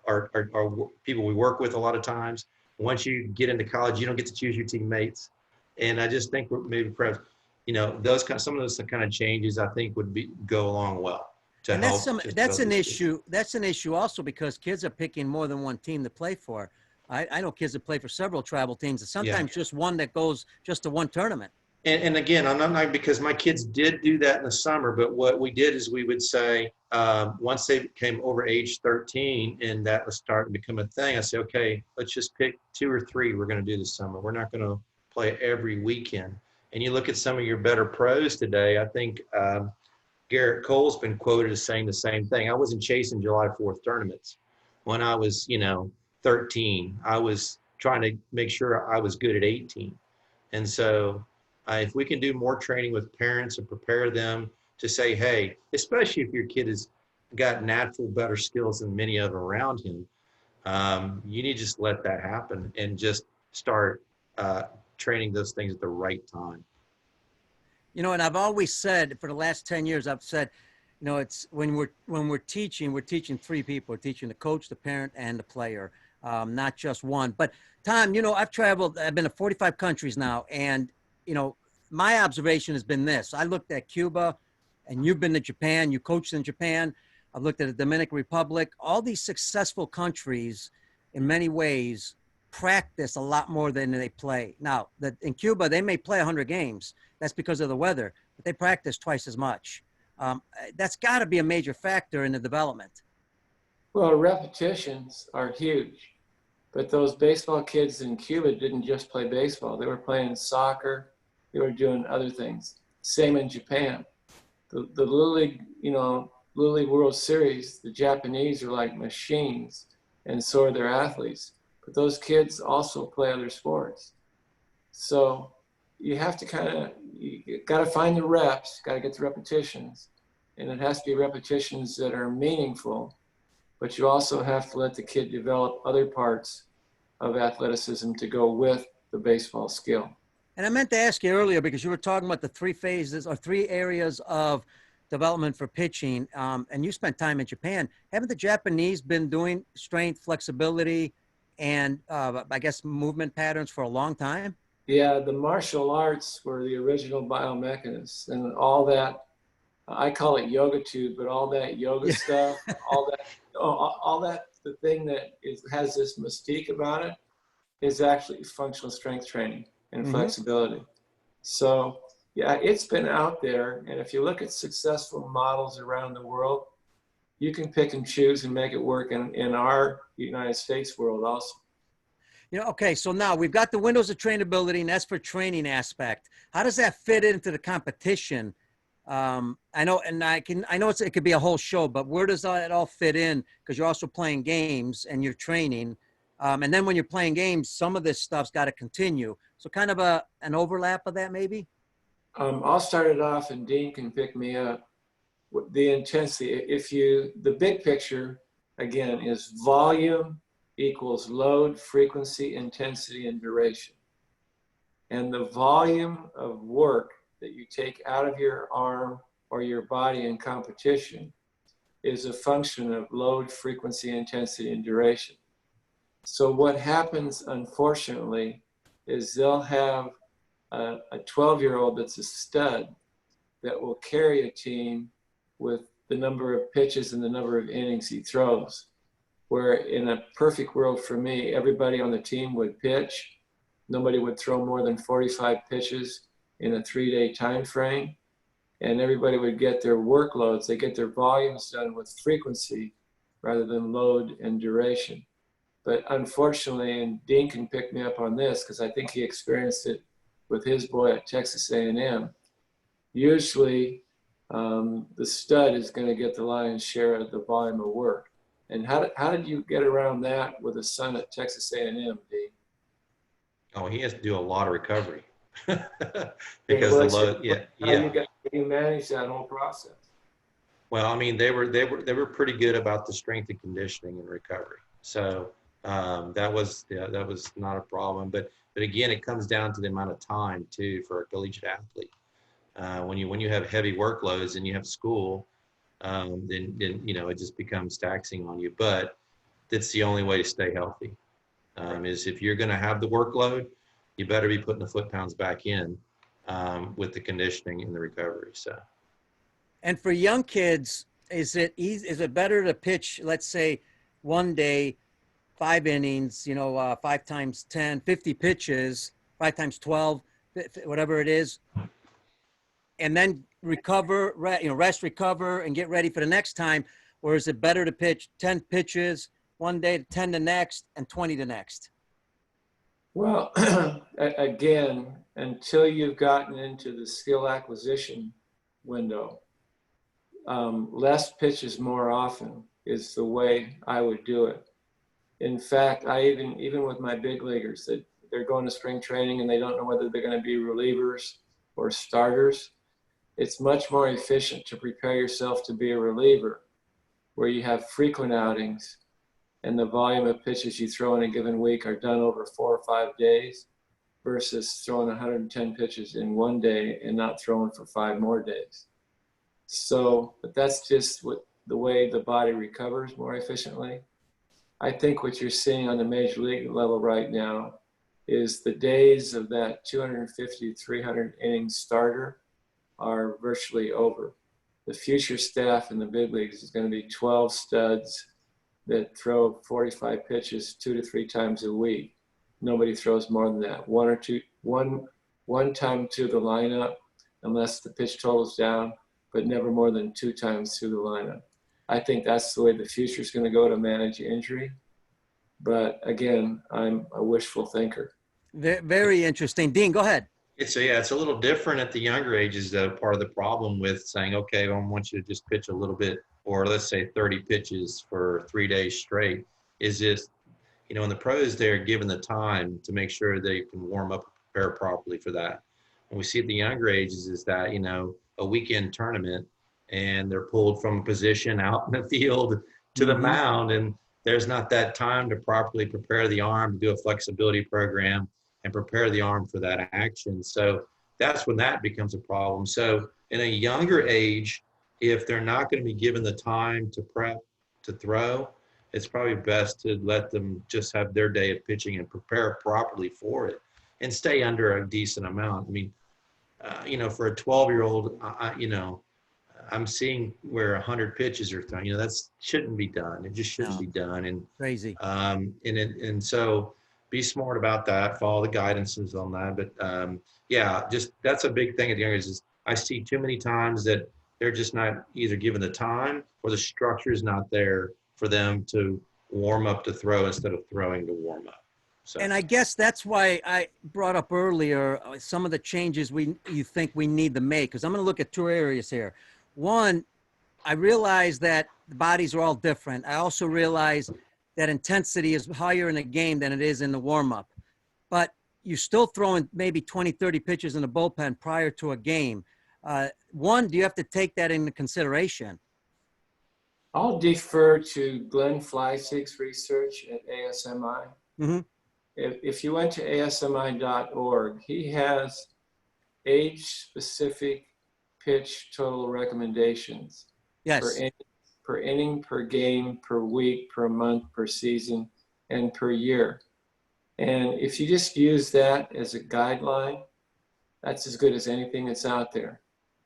people we work with a lot of times. Once you get into college, you don't get to choose your teammates. And I just think maybe perhaps, you know, some of those kind of changes I think would go along well. to And help. that's an issue. That's an issue also because kids are picking more than one team to play for. I know kids that play for several travel teams, and sometimes just one that goes just to one tournament. And again, I'm not, because my kids did do that in the summer, but what we did is we would say, once they came over age 13 and that was starting to become a thing, I said, okay, let's just pick 2 or 3 we're going to do this summer. We're not going to play every weekend. And you look at some of your better pros today, I think Garrett Cole's been quoted as saying the same thing. I wasn't chasing July 4th tournaments. When I was, 13, I was trying to make sure I was good at 18. And so if we can do more training with parents and prepare them to say, hey, especially if your kid has got natural better skills than many of them around him, you need to just let that happen and just start training those things at the right time. And I've always said for the last 10 years, I've said, it's when we're teaching 3 people. We're teaching the coach, the parent, and the player, not just one. But Tom, I've been to 45 countries now, and my observation has been this. I looked at Cuba, and you've been to Japan. You coached in Japan. I've looked at the Dominican Republic. All these successful countries, in many ways, practice a lot more than they play. Now, in Cuba, they may play 100 games. That's because of the weather, but they practice twice as much. That's got to be a major factor in the development. Well, repetitions are huge, but those baseball kids in Cuba didn't just play baseball. They were playing soccer. They were doing other things. Same in Japan. The Little League, Little League World Series, the Japanese are like machines, and so are their athletes. But those kids also play other sports. So you have to you got to find the reps, got to get the repetitions, and it has to be repetitions that are meaningful, but you also have to let the kid develop other parts of athleticism to go with the baseball skill. And I meant to ask you earlier, because you were talking about the 3 phases or 3 areas of development for pitching, and you spent time in Japan. Haven't the Japanese been doing strength, flexibility, and I guess movement patterns for a long time? Yeah, the martial arts were the original biomechanics, and all that, I call it yoga tube, but all that yoga stuff, all that, the thing that has this mystique about it is actually functional strength training and flexibility. So yeah, it's been out there. And if you look at successful models around the world, you can pick and choose and make it work in our United States world also. Okay, so now we've got the windows of trainability, and that's for training aspect. How does that fit into the competition? I know it could be a whole show, but where does that all fit in? Because you're also playing games and you're training. And then when you're playing games, some of this stuff's got to continue. So kind of an overlap of that maybe? I'll start it off and Dean can pick me up. The intensity, the big picture, again, is volume equals load, frequency, intensity, and duration. And the volume of work that you take out of your arm or your body in competition is a function of load, frequency, intensity, and duration. So what happens, unfortunately, is they'll have a 12-year-old that's a stud that will carry a team with the number of pitches and the number of innings he throws. Where in a perfect world for me, everybody on the team would pitch. Nobody would throw more than 45 pitches in a 3-day time frame. And everybody would get their workloads. They get their volumes done with frequency rather than load and duration. But unfortunately, and Dean can pick me up on this because I think he experienced it with his boy at Texas A&M. Usually, the stud is going to get the lion's share of the volume of work. And how did you get around that with a son at Texas A&M, Dean? Oh, he has to do a lot of recovery because How you manage that whole process? Well, I mean, they were pretty good about the strength and conditioning and recovery. So that was not a problem. But again, it comes down to the amount of time too for a collegiate athlete. When you have heavy workloads and you have school, then it just becomes taxing on you. But that's the only way to stay healthy. Is if you're going to have the workload, you better be putting the foot pounds back in with the conditioning and the recovery. So. And for young kids, is it easy? Is it better to pitch, let's say, one day, 5 innings, 5 times 10, 50 pitches, 5 times 12, whatever it is, and then recover, rest, recover, and get ready for the next time? Or is it better to pitch 10 pitches one day, 10 the next, and 20 the next? Well, again, until you've gotten into the skill acquisition window, less pitches more often is the way I would do it. In fact, I even with my big leaguers that they're going to spring training and they don't know whether they're going to be relievers or starters, it's much more efficient to prepare yourself to be a reliever where you have frequent outings and the volume of pitches you throw in a given week are done over 4 or 5 days versus throwing 110 pitches in one day and not throwing for 5 more days. So, but that's just the way the body recovers more efficiently. I think what you're seeing on the major league level right now is the days of that 250, 300 inning starter are virtually over. The future staff in the big leagues is going to be 12 studs that throw 45 pitches 2 to 3 times a week. Nobody throws more than that. One time to the lineup, unless the pitch total's down, but never more than 2 times through the lineup. I think that's the way the future is going to go to manage injury. But again, I'm a wishful thinker. Very interesting. Dean, go ahead. It's a little different at the younger ages, though. Part of the problem with saying, okay, I want you to just pitch a little bit, or let's say 30 pitches for 3 days straight, is just, in the pros, they're given the time to make sure they can warm up and prepare properly for that. And we see at the younger ages is that, a weekend tournament and they're pulled from a position out in the field to the mound, and there's not that time to properly prepare the arm, to do a flexibility program and prepare the arm for that action. So that's when that becomes a problem. So in a younger age, if they're not going to be given the time to prep to throw, it's probably best to let them just have their day of pitching and prepare properly for it and stay under a decent amount. I mean, for a 12-year-old, I'm seeing where 100 pitches are thrown. That shouldn't be done. It just shouldn't be done. And crazy. And so be smart about that. Follow the guidances on that. But just that's a big thing at the young age. Is I see too many times that they're just not either given the time or the structure is not there for them to warm up to throw instead of throwing to warm up. So. And I guess that's why I brought up earlier some of the changes you think we need to make, because I'm going to look at 2 areas here. One, I realize that the bodies are all different. I also realize that intensity is higher in a game than it is in the warm-up. But you're still throwing maybe 20, 30 pitches in the bullpen prior to a game. One, do you have to take that into consideration? I'll defer to Glenn Fleisig's research at ASMI. Mm-hmm. If you went to asmi.org, he has age-specific pitch total recommendations. Yes. Per inning, per game, per week, per month, per season, and per year. And if you just use that as a guideline, that's as good as anything that's out there.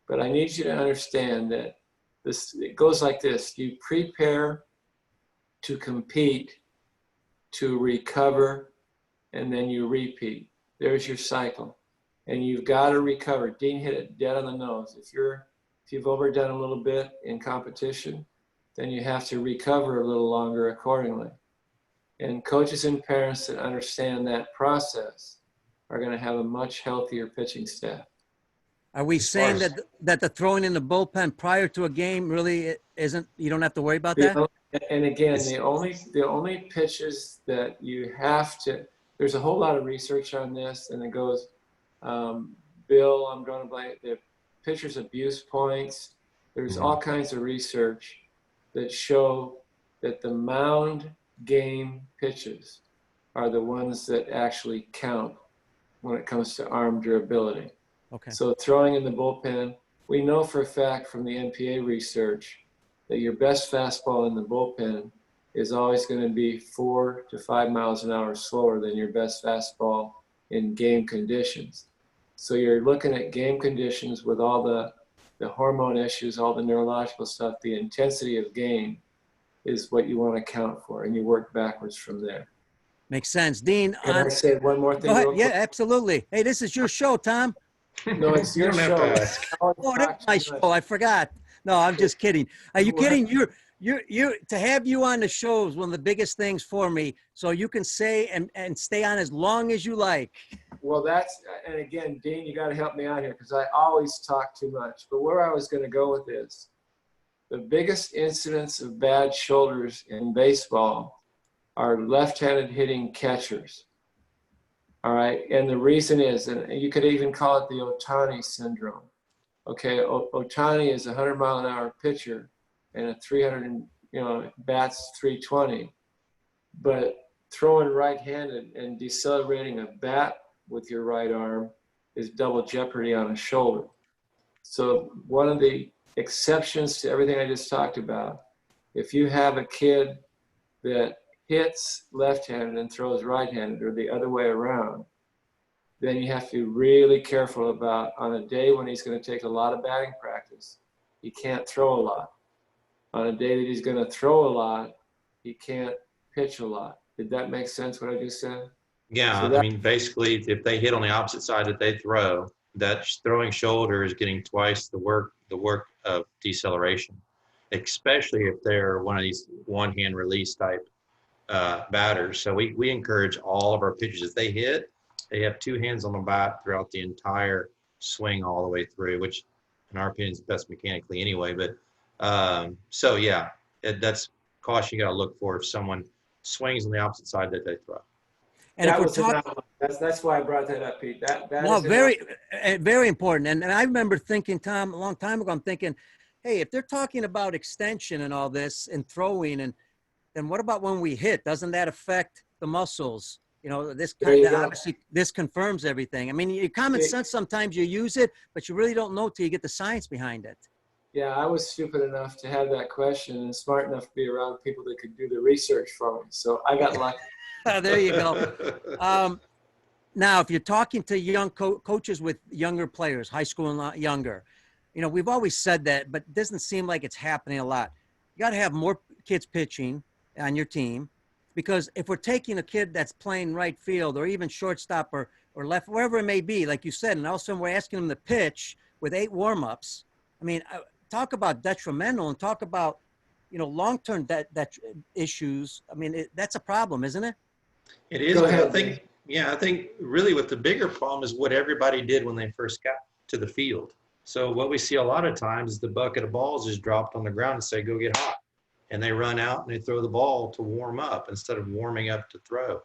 But I need you to understand that it goes like this. You prepare to compete, to recover, and then you repeat. There's your cycle. And you've got to recover. Dean hit it dead on the nose. If you've overdone a little bit in competition, then you have to recover a little longer accordingly. And coaches and parents that understand that process are going to have a much healthier pitching staff. Are we saying that the throwing in the bullpen prior to a game really isn't, you don't have to worry about that? And again, the only pitches that you have to, there's a whole lot of research on this, and it goes, Bill, I'm going to blame the pitcher's abuse points. There's all kinds of research that show that the mound game pitches are the ones that actually count when it comes to arm durability. Okay. So throwing in the bullpen, we know for a fact from the NPA research that your best fastball in the bullpen is always going to be 4 to 5 miles an hour slower than your best fastball in game conditions. So you're looking at game conditions with all the the hormone issues, all the neurological stuff, the intensity of game is what you want to account for, and you work backwards from there. Makes sense. Dean, Can I say one more thing? go ahead. Real Yeah, quick? absolutely. Hey, this is your show, Tom. No, it's You your don't have show. to ask. Oh, that's my show. I forgot. No, I'm just kidding. Are you kidding? You to have you on the show is one of the biggest things for me. So you can say and stay on as long as you like. Well, and again, Dean, you got to help me out here because I always talk too much. But where I was going to go with this, the biggest incidence of bad shoulders in baseball are left-handed hitting catchers. All right. And the reason is, and you could even call it the Otani Syndrome. Okay. Otani is a 100-mile-an-hour pitcher and a 300, bats 320. But throwing right-handed and decelerating a bat with your right arm is double jeopardy on a shoulder. So one of the exceptions to everything I just talked about, if you have a kid that hits left-handed and throws right-handed or the other way around, then you have to be really careful about on a day when he's going to take a lot of batting practice, he can't throw a lot. On a day that he's going to throw a lot, he can't pitch a lot. Did that make sense what I just said? Yeah, So I mean, basically, if they hit on the opposite side that they throw, that throwing shoulder is getting twice the work of deceleration, especially if they're one of these one-hand release type batters. So we encourage all of our pitchers, if they hit, they have two hands on the bat throughout the entire swing all the way through, which in our opinion is best mechanically anyway. But so yeah, that's caution you got to look for if someone swings on the opposite side that they throw. And that if we're was talking, that's why I brought that up, Pete. That no, is very important. And I remember thinking, Tom, a long time ago, I'm thinking, hey, if they're talking about extension and all this and throwing, and then what about when we hit? Doesn't that affect the muscles? This kind of obviously this confirms everything. I mean, your common sense, sometimes you use it, but you really don't know till you get the science behind it. Yeah, I was stupid enough to have that question and smart enough to be around people that could do the research for me. So I got lucky. There you go. Now, if you're talking to young coaches with younger players, high school and younger, we've always said that, but it doesn't seem like it's happening a lot. You got to have more kids pitching on your team, because if we're taking a kid that's playing right field or even shortstop or left, wherever it may be, like you said, and all of a sudden we're asking them to pitch with 8 warm-ups. I mean, talk about detrimental and talk about, long-term that issues. I mean, that's a problem, isn't it? It is. I think really what the bigger problem is what everybody did when they first got to the field. So what we see a lot of times is the bucket of balls is dropped on the ground and say, go get hot. And they run out and they throw the ball to warm up instead of warming up to throw.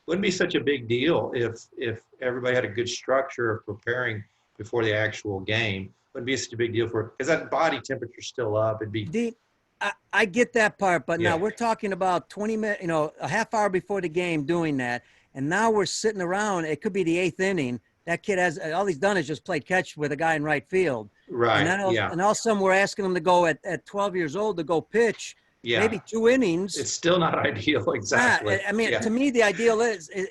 Wouldn't be such a big deal if everybody had a good structure of preparing before the actual game. Wouldn't be such a big deal for it because that body temperature's still up. It'd be. I get that part, but Yeah. now we're talking about 20 minutes, a half hour before the game doing that. And now we're sitting around. It could be the 8th inning. That kid has all he's done is just play catch with a guy in right field. Right. And all of a sudden we're asking him to go at 12 years old to go pitch. Yeah. Maybe 2 innings. It's still not ideal. Exactly. I mean, to me, the ideal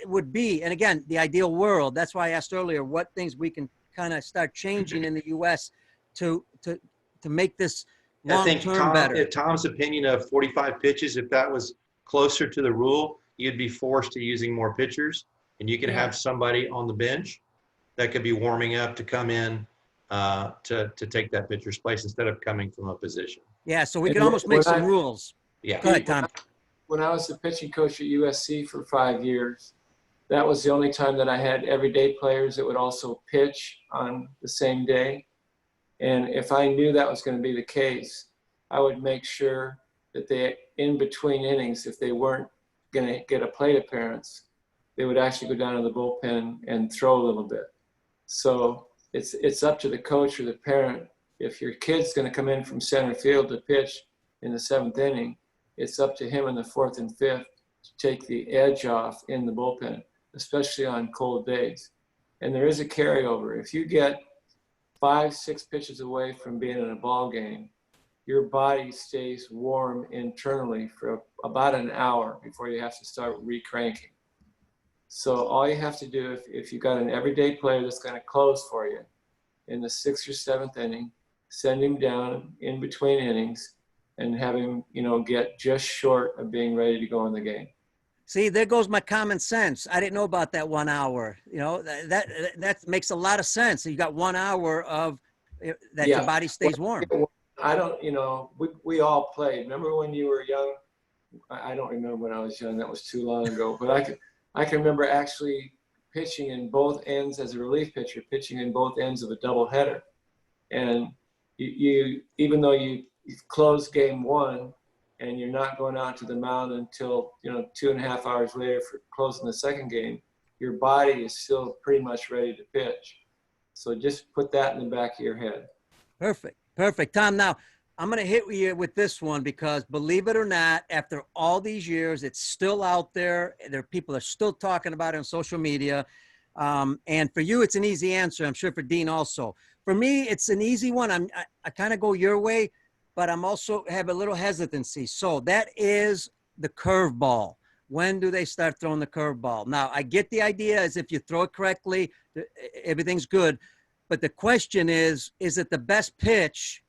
would be, and again, the ideal world. That's why I asked earlier what things we can kind of start changing in the U.S. to make this long-term better. In Tom's opinion of 45 pitches, if that was closer to the rule, you'd be forced to using more pitchers, and you can have somebody on the bench that could be warming up to come in to take that pitcher's place instead of coming from a position. Yeah, so we could almost make some rules. Yeah. Go ahead, Tom. When I was the pitching coach at USC for 5 years, that was the only time that I had everyday players that would also pitch on the same day. And if I knew that was going to be the case, I would make sure that they, in between innings, if they weren't going to get a plate appearance, they would actually go down to the bullpen and throw a little bit. So it's up to the coach or the parent. If your kid's going to come in from center field to pitch in the 7th inning, it's up to him in the 4th and 5th to take the edge off in the bullpen, especially on cold days. And there is a carryover. If you get 5-6 pitches away from being in a ball game, your body stays warm internally for about an hour before you have to start recranking. So all you have to do, if you've got an everyday player that's going to close for you in the 6th or 7th inning, send him down in between innings, and have him, get just short of being ready to go in the game. See, there goes my common sense. I didn't know about that 1 hour. That makes a lot of sense. You got 1 hour of that your body stays warm. I don't, we all played. Remember when you were young? I don't remember when I was young. That was too long ago. But I can remember actually pitching in both ends as a relief pitcher, pitching in both ends of a doubleheader. And you even though you close game one, and you're not going out to the mound until 2.5 hours later for closing the second game, your body is still pretty much ready to pitch. So just put that in the back of your head. Perfect. Tom, now I'm going to hit you with this one because, believe it or not, after all these years, it's still out there. People are still talking about it on social media. And for you, it's an easy answer. I'm sure for Dean also. For me, it's an easy one. I kind of go your way, but I'm also have a little hesitancy. So that is the curveball. When do they start throwing the curveball? Now, I get the idea is if you throw it correctly, everything's good. But the question is it the best pitch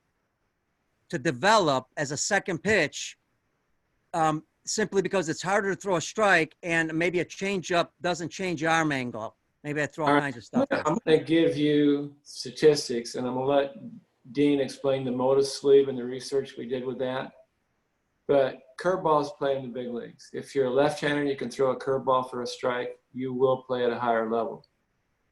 to develop as a second pitch simply because it's harder to throw a strike and maybe a changeup doesn't change your arm angle? Maybe I throw all kinds of stuff. I'm going to give you statistics, and I'm going to let Dean explained the motus sleeve and the research we did with that. But curveballs play in the big leagues. If you're a left-hander and you can throw a curveball for a strike, you will play at a higher level.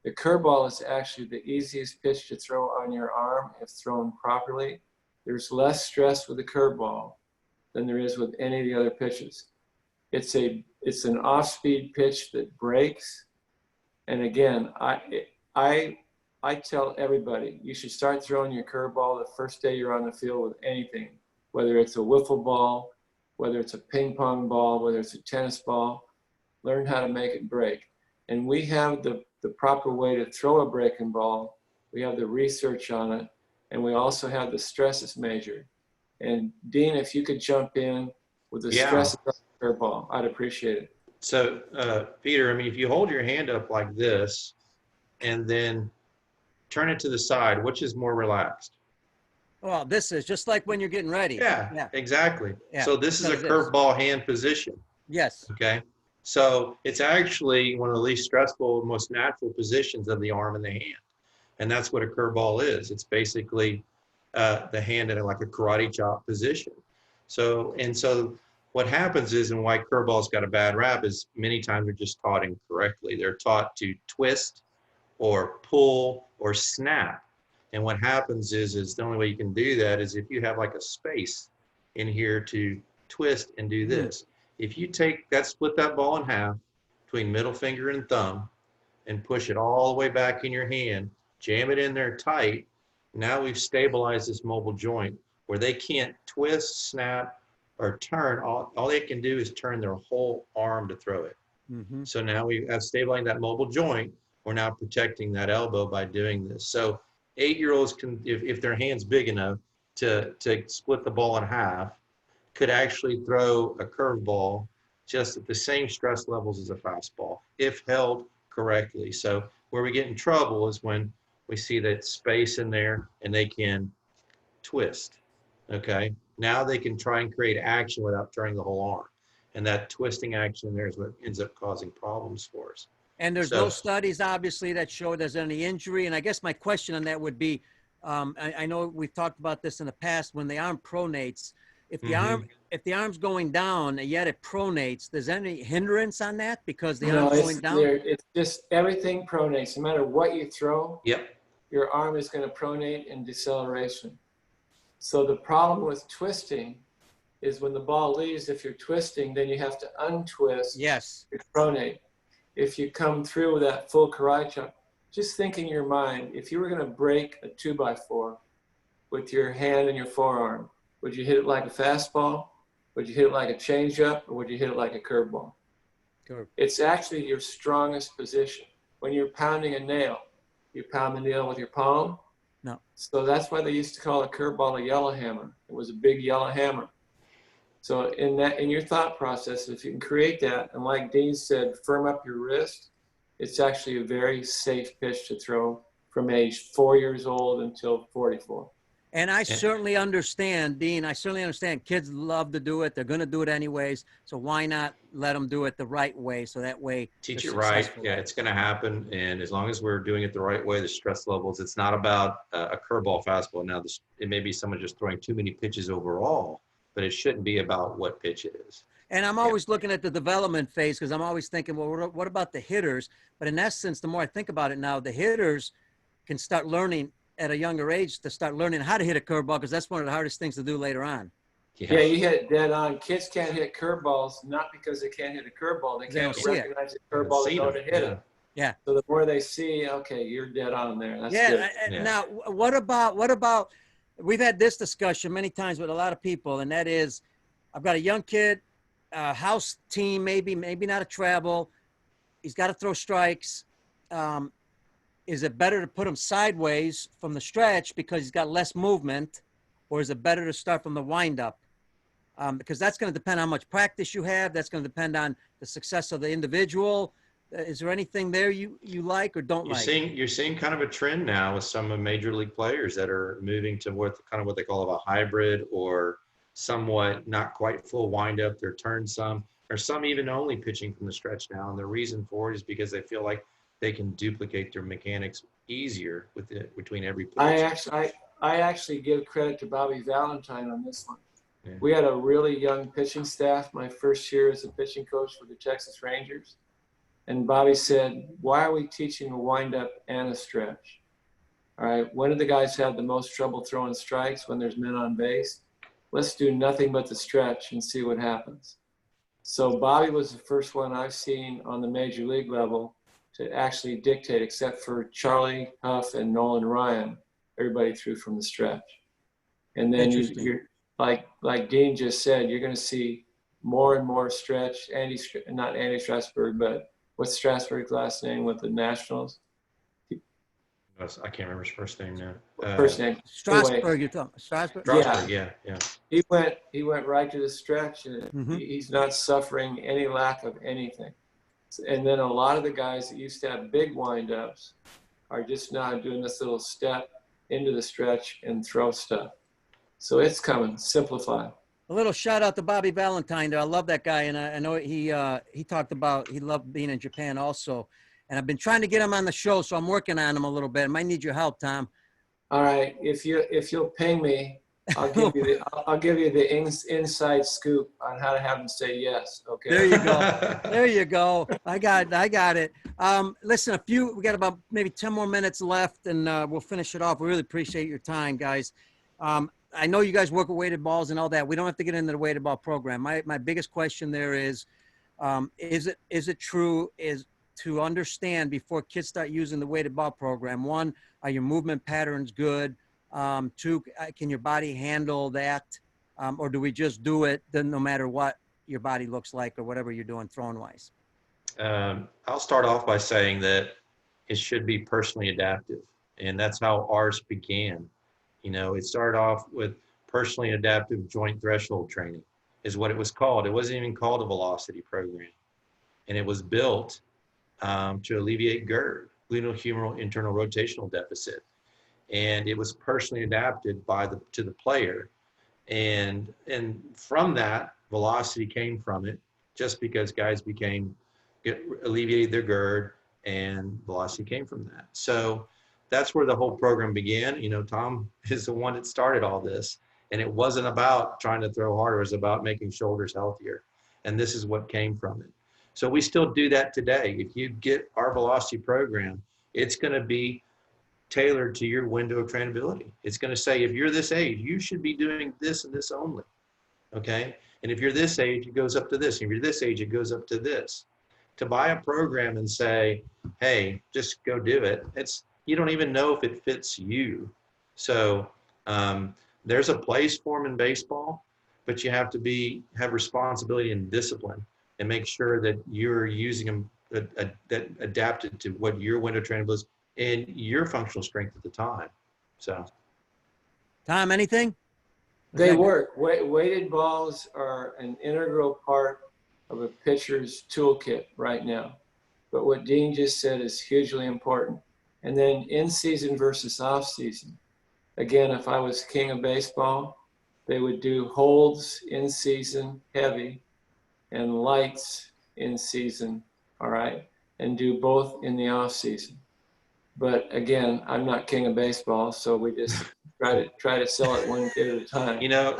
The curveball is actually the easiest pitch to throw on your arm if thrown properly. There's less stress with the curveball than there is with any of the other pitches. It's an off-speed pitch that breaks. And again, I tell everybody, you should start throwing your curveball the first day you're on the field with anything, whether it's a wiffle ball, whether it's a ping pong ball, whether it's a tennis ball. Learn how to make it break. And we have the proper way to throw a breaking ball. We have the research on it, and we also have the stresses measured. And Dean, if you could jump in with the stresses of the curveball, I'd appreciate it. So, Peter, if you hold your hand up like this and then turn it to the side, which is more relaxed? Well, this is just like when you're getting ready. Yeah. Exactly. Yeah. So this is a curveball hand position. Yes. Okay. So it's actually one of the least stressful, most natural positions of the arm and the hand. And that's what a curveball is. It's basically the hand in like a karate chop position. So what happens is, and why curveballs got a bad rap is many times they're just taught incorrectly. They're taught to twist or pull or snap. And what happens is the only way you can do that is if you have like a space in here to twist and do this. If you take that, split that ball in half between middle finger and thumb and push it all the way back in your hand, jam it in there tight, now we've stabilized this mobile joint where they can't twist, snap, or turn. All they can do is turn their whole arm to throw it. So now we have stabilized that mobile joint. We're now protecting that elbow by doing this. So 8-year-olds can, if their hand's big enough to split the ball in half, could actually throw a curveball just at the same stress levels as a fastball, if held correctly. So where we get in trouble is when we see that space in there and they can twist, okay? Now they can try and create action without turning the whole arm. And that twisting action there is what ends up causing problems for us. And there's no studies, obviously, that show there's any injury. And I guess my question on that would be, I know we've talked about this in the past, when the arm pronates, if the arm's going down and yet it pronates, there's any hindrance on that because the arm's going down? It's just everything pronates. No matter what you throw, your arm is going to pronate in deceleration. So the problem with twisting is when the ball leaves, if you're twisting, then you have to untwist your pronate. If you come through with that full karate chop, just think in your mind, if you were going to break a 2x4 with your hand and your forearm, would you hit it like a fastball? Would you hit it like a changeup? Or would you hit it like a curveball? It's actually your strongest position. When you're pounding a nail, you pound the nail with your palm. No. So that's why they used to call a curveball a yellow hammer. It was a big yellow hammer. So in your thought process, if you can create that, and like Dean said, firm up your wrist, it's actually a very safe pitch to throw from age 4 years old until 44. And I certainly understand, Dean, I certainly understand kids love to do it. They're going to do it anyways. So why not let them do it the right way? So that way Teach they're it right. successful. Yeah, it's going to happen. And as long as we're doing it the right way, the stress levels, it's not about a curveball fastball. Now, it may be someone just throwing too many pitches overall, but it shouldn't be about what pitch it is. And I'm always looking at the development phase because I'm always thinking, well, what about the hitters? But in essence, the more I think about it now, the hitters can start learning at a younger age to start learning how to hit a curveball, because that's one of the hardest things to do later on. Yeah, you hit it dead on. Kids can't hit curveballs, not because they can't hit a curveball. They can't recognize a curveball and know to hit it. Yeah. So the more they see, okay, you're dead on there. That's good. Yeah. Now, what about, we've had this discussion many times with a lot of people, and that is, I've got a young kid, house team, maybe not a travel. He's got to throw strikes. Is it better to put him sideways from the stretch because he's got less movement, or is it better to start from the windup? Because that's going to depend on how much practice you have. That's going to depend on the success of the individual. Is there anything there you like or don't like? You're seeing kind of a trend now with some of major league players that are moving to what they call a hybrid, or somewhat not quite full windup. They're turned some, or some even only pitching from the stretch now. And the reason for it is because they feel like they can duplicate their mechanics easier between every pitch. I actually give credit to Bobby Valentine on this one. Yeah. We had a really young pitching staff my first year as a pitching coach for the Texas Rangers. And Bobby said, why are we teaching a windup and a stretch? All right, when do the guys have the most trouble throwing strikes? When there's men on base? Let's do nothing but the stretch and see what happens. So Bobby was the first one I've seen on the major league level to actually dictate, except for Charlie Huff and Nolan Ryan. Everybody threw from the stretch. And then you're like Dean just said, you're going to see more and more stretch. Not Andy Strasburg, but what's Strasburg's last name with the Nationals? I can't remember his first name now. First name. Strasburg, you're talking Strasburg? Yeah. He went right to the stretch, and he's not suffering any lack of anything. And then a lot of the guys that used to have big windups are just now doing this little step into the stretch and throw stuff. So it's coming. Simplify. A little shout out to Bobby Valentine there. I love that guy, and I know he talked about he loved being in Japan also. And I've been trying to get him on the show, so I'm working on him a little bit. I might need your help, Tom. All right, if you'll ping me, I'll give you the inside scoop on how to have him say yes. Okay. There you go. There you go. I got it. Listen, we got about maybe 10 more minutes left, and we'll finish it off. We really appreciate your time, guys. I know you guys work with weighted balls and all that. We don't have to get into the weighted ball program. My biggest question there is it true to understand before kids start using the weighted ball program? One, are your movement patterns good? Two, can your body handle that? Or do we just do it then no matter what your body looks like or whatever you're doing throwing wise? I'll start off by saying that it should be personally adaptive. And that's how ours began. It started off with personally adaptive joint threshold training is what it was called. It wasn't even called a velocity program. And it was built to alleviate GERD, glenohumeral internal rotational deficit. And it was personally adapted to the player. And from that, velocity came from it, just because guys alleviated their GERD, and velocity came from that. So that's where the whole program began. Tom is the one that started all this, and it wasn't about trying to throw harder. It was about making shoulders healthier. And this is what came from it. So we still do that today. If you get our velocity program, it's going to be tailored to your window of trainability. It's going to say, if you're this age, you should be doing this and this only. Okay. And if you're this age, it goes up to this. And if you're this age, it goes up to this. To buy a program and say, hey, just go do it. You don't even know if it fits you. So there's a place for them in baseball, but you have to have responsibility and discipline and make sure that you're using them that adapted to what your window training is and your functional strength at the time. So, Tom, anything? They work. Weighted balls are an integral part of a pitcher's toolkit right now. But what Dean just said is hugely important. And then in season versus off season, Again, if I was king of baseball, they would do holds in season heavy and lights in season, all right, and do both in the off season. But again, I'm not king of baseball, so we just try to sell it one kid at a time. You know,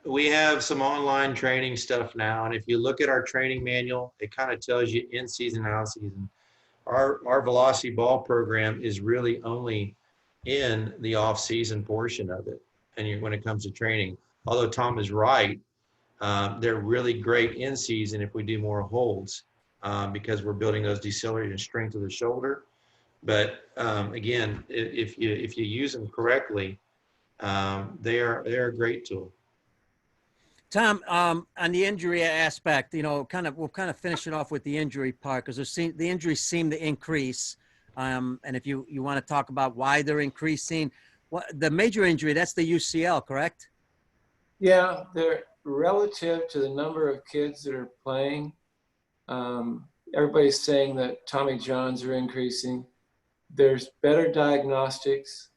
we have some online training stuff now, and if you look at our training manual, it kind of tells you in season, out season. Our velocity ball program is really only in the off season portion of it, and when it comes to training. Although Tom is right, they're really great in season if we do more holds, because we're building those decelerating strength of the shoulder. But again, if you use them correctly, they're a great tool. Tom, on the injury aspect, you know, we'll kind of finish it off with the injury part, because the injuries seem to increase. And if you want to talk about why they're increasing, the major injury, that's the UCL, correct? Yeah, they're relative to the number of kids that are playing. Everybody's saying that Tommy Johns are increasing. There's better diagnostics.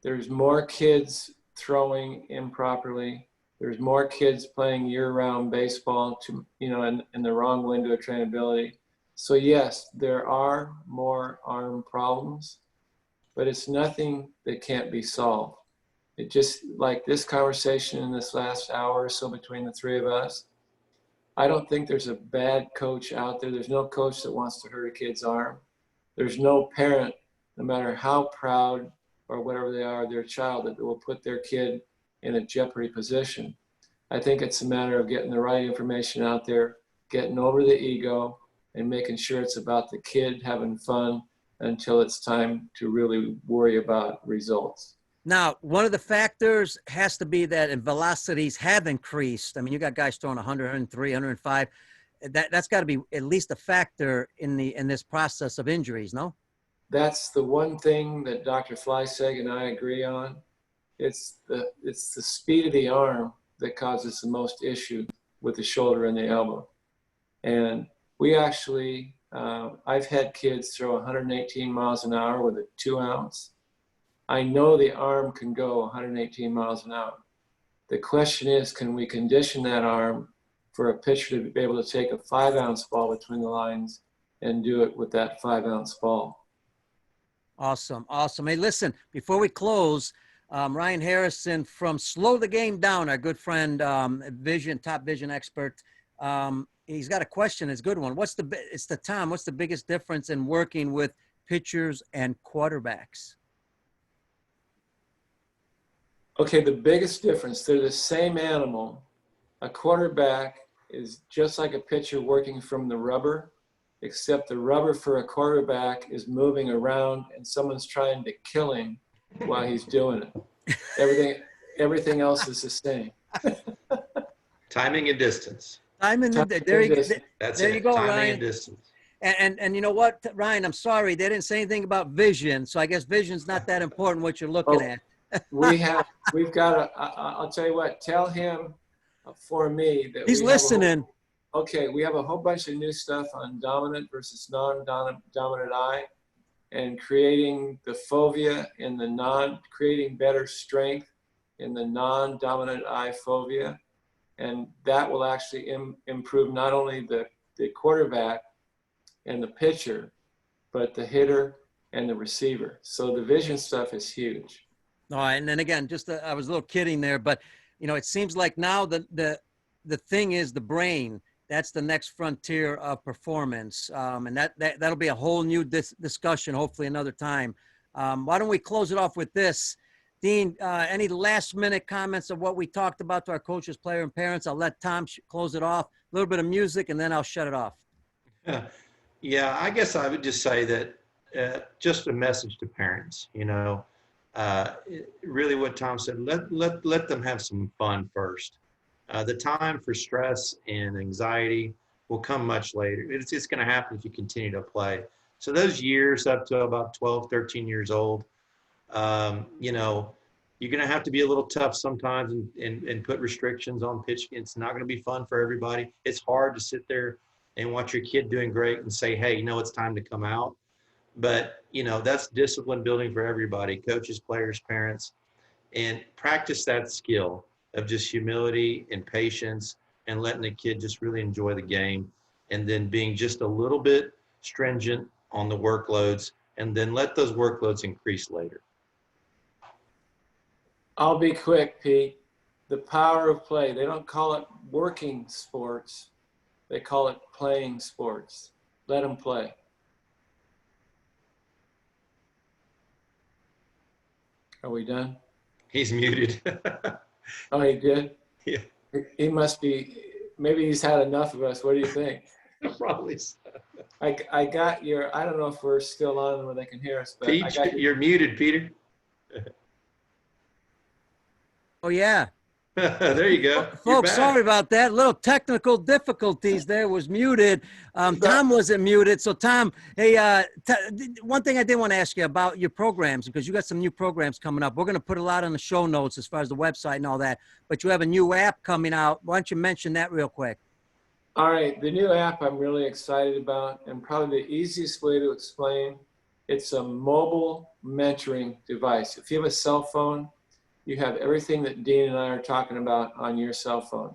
There's more kids throwing improperly. There's more kids playing year-round baseball in the wrong window of trainability. So yes, there are more arm problems, but it's nothing that can't be solved. It just, like this conversation in this last hour or so between the three of us, I don't think there's a bad coach out there. There's no coach that wants to hurt a kid's arm. There's no parent, no matter how proud or whatever they are, their child, that will put their kid in a jeopardy position. I think it's a matter of getting the right information out there, getting over the ego, and making sure it's about the kid having fun until it's time to really worry about results. Now, one of the factors has to be that velocities have increased. I mean, you got guys throwing 100, 103, 105. That's got to be at least a factor in this process of injuries, no? That's the one thing that Dr. Fleisig and I agree on. It's the speed of the arm that causes the most issue with the shoulder and the elbow. And we actually, I've had kids throw 118 miles an hour with a 2-ounce. I know the arm can go 118 miles an hour. The question is, can we condition that arm for a pitcher to be able to take a 5-ounce ball between the lines and do it with that 5-ounce ball? Awesome. Awesome. Hey, listen, before we close, Ryan Harrison from Slow the Game Down, our good friend, top vision expert. He's got a question. It's a good one. What's the biggest difference in working with pitchers and quarterbacks? Okay, the biggest difference, they're the same animal. A quarterback is just like a pitcher working from the rubber, except the rubber for a quarterback is moving around and someone's trying to kill him while he's doing it. Everything else is the same. Timing and distance. There you go, Timing Ryan. and distance. And you know what, Ryan, I'm sorry, they didn't say anything about vision, so I guess vision's not that important what you're looking at. We've got I'll tell you what, tell him for me that he's listening. Okay, we have a whole bunch of new stuff on dominant versus non-dominant eye, and creating the fovea in creating better strength in the non-dominant eye fovea. And that will actually improve not only the quarterback and the pitcher, but the hitter and the receiver. So the vision stuff is huge. All right, and then again, I was a little kidding there, but you know, it seems like now the thing is the brain. That's the next frontier of performance, and that'll be a whole new discussion, hopefully another time. Why don't we close it off with this? Dean, any last-minute comments of what we talked about to our coaches, player, and parents? I'll let Tom close it off. A little bit of music, and then I'll shut it off. Yeah, I guess I would just say that just a message to parents, you know, really what Tom said, let them have some fun first. The time for stress and anxiety will come much later. It's going to happen if you continue to play. So those years up to about 12, 13 years old, you know, you're going to have to be a little tough sometimes and put restrictions on pitching. It's not going to be fun for everybody. It's hard to sit there and watch your kid doing great and say, hey, you know, it's time to come out. But, that's discipline building for everybody, coaches, players, parents, and practice that skill of just humility and patience and letting the kid just really enjoy the game, and then being just a little bit stringent on the workloads, and then let those workloads increase later. I'll be quick, Pete. The power of play. They don't call it working sports. They call it playing sports. Let them play. Are we done? He's muted. Oh, he did? Yeah. He must be, maybe he's had enough of us. What do you think? Probably so. I got your, I don't know if we're still on where they can hear us, but Pete, I got you're muted, Peter. Oh, yeah. There you go. Folks, sorry about that. Little technical difficulties there. Was muted. Tom wasn't muted. So, Tom, hey, one thing I did want to ask you about your programs, because you got some new programs coming up. We're going to put a lot on the show notes as far as the website and all that. But you have a new app coming out. Why don't you mention that real quick? All right. The new app I'm really excited about, and probably the easiest way to explain, it's a mobile mentoring device. If you have a cell phone, you have everything that Dean and I are talking about on your cell phone.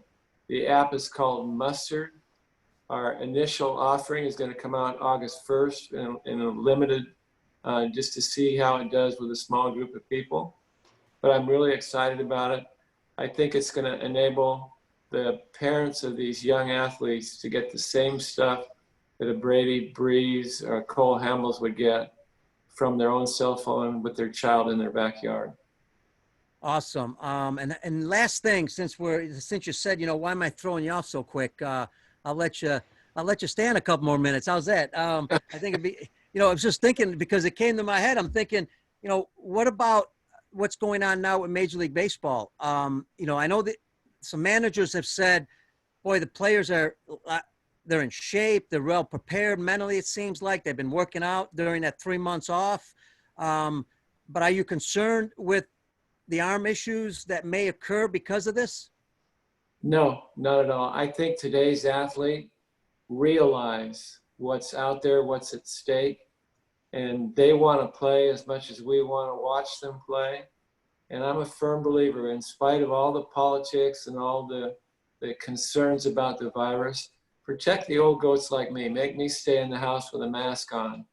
The app is called Mustard. Our initial offering is going to come out August 1st in a limited, just to see how it does with a small group of people. But I'm really excited about it. I think it's going to enable the parents of these young athletes to get the same stuff that a Brady Breeze or a Cole Hamels would get from their own cell phone with their child in their backyard. Awesome. And last thing, since you said, why am I throwing you off so quick? I'll let you stand a couple more minutes. How's that? I think it'd be, I was just thinking, because it came to my head. I'm thinking, what about what's going on now with Major League Baseball? I know that some managers have said, boy, the players they're in shape. They're well prepared mentally. It seems like they've been working out during that 3 months off. But are you concerned with the arm issues that may occur because of this? No, not at all. I think today's athlete realize what's out there, what's at stake, and they want to play as much as we want to watch them play. And I'm a firm believer, in spite of all the politics and all the concerns about the virus, protect the old goats like me. Make me stay in the house with a mask on.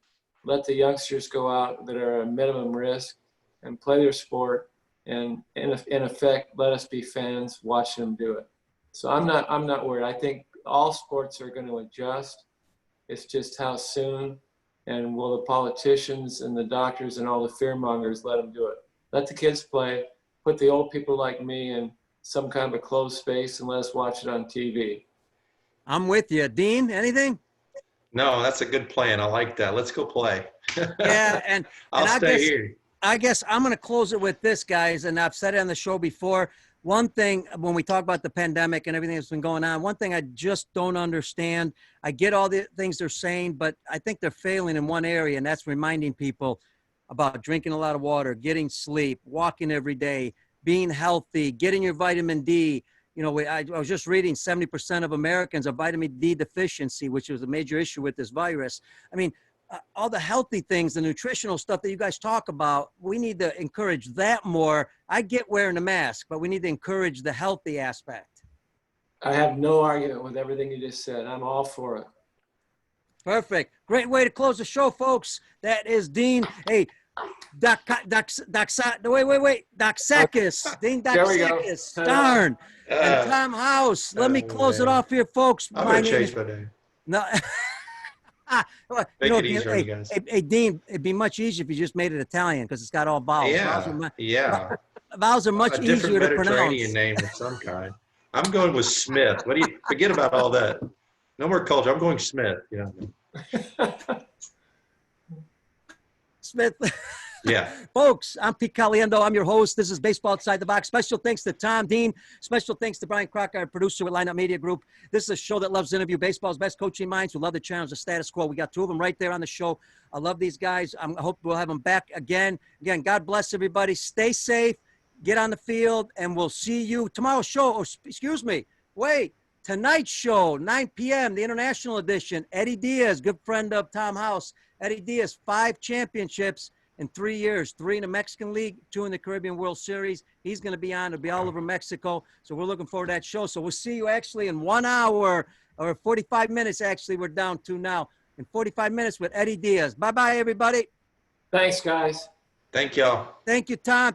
Let the youngsters go out that are at minimum risk and play their sport. And in effect, let us be fans, watch them do it. So I'm not worried. I think all sports are going to adjust. It's just how soon, and will the politicians and the doctors and all the fear mongers let them do it? Let the kids play. Put the old people like me in some kind of a closed space and let us watch it on TV. I'm with you. Dean, anything? No, that's a good plan. I like that. Let's go play. Yeah, and I'll stay here. I guess I'm going to close it with this, guys, and I've said it on the show before. One thing, when we talk about the pandemic and everything that's been going on, one thing I just don't understand, I get all the things they're saying, but I think they're failing in one area, and that's reminding people about drinking a lot of water, getting sleep, walking every day, being healthy, getting your vitamin D. I was just reading 70% of Americans are vitamin D deficiency, which is a major issue with this virus. I mean, all the healthy things, the nutritional stuff that you guys talk about, we need to encourage that more. I get wearing a mask, but we need to encourage the healthy aspect. I have no argument with everything you just said. I'm all for it. Perfect. Great way to close the show, folks. That is Dean. Hey, Doc Sakis. Dean Doc Sakis. Darn. And Tom House. Let me close it off here, folks. I'm going to change my name. No. Make it easier, you guys. Hey, Dean, it'd be much easier if you just made it Italian, because it's got all vowels. Yeah. Vowels are much easier to pronounce. A different Mediterranean name of some kind. I'm going with Smith. What do you forget about all that? No more culture. I'm going Smith. Yeah. Smith. Yeah. Folks, I'm Pete Caliendo. I'm your host. This is Baseball Outside the Box. Special thanks to Tom, Dean. Special thanks to Brian Crocker, our producer with Lineup Media Group. This is a show that loves to interview baseball's best coaching minds who love to challenge the status quo. We got two of them right there on the show. I love these guys. I hope we'll have them back again. Again, God bless everybody. Stay safe. Get on the field, and we'll see you tomorrow's show. Oh, excuse me. Wait. Tonight's show, 9 p.m., the international edition. Eddie Diaz, good friend of Tom House. Eddie Diaz, 5 championships in 3 years, 3 in the Mexican League, 2 in the Caribbean World Series. He's going to be on. It'll be all over Mexico. So we're looking forward to that show. So we'll see you actually in 1 hour or 45 minutes. Actually, we're down to now in 45 minutes with Eddie Diaz. Bye-bye, everybody. Thanks, guys. Thank y'all. Thank you, Tom.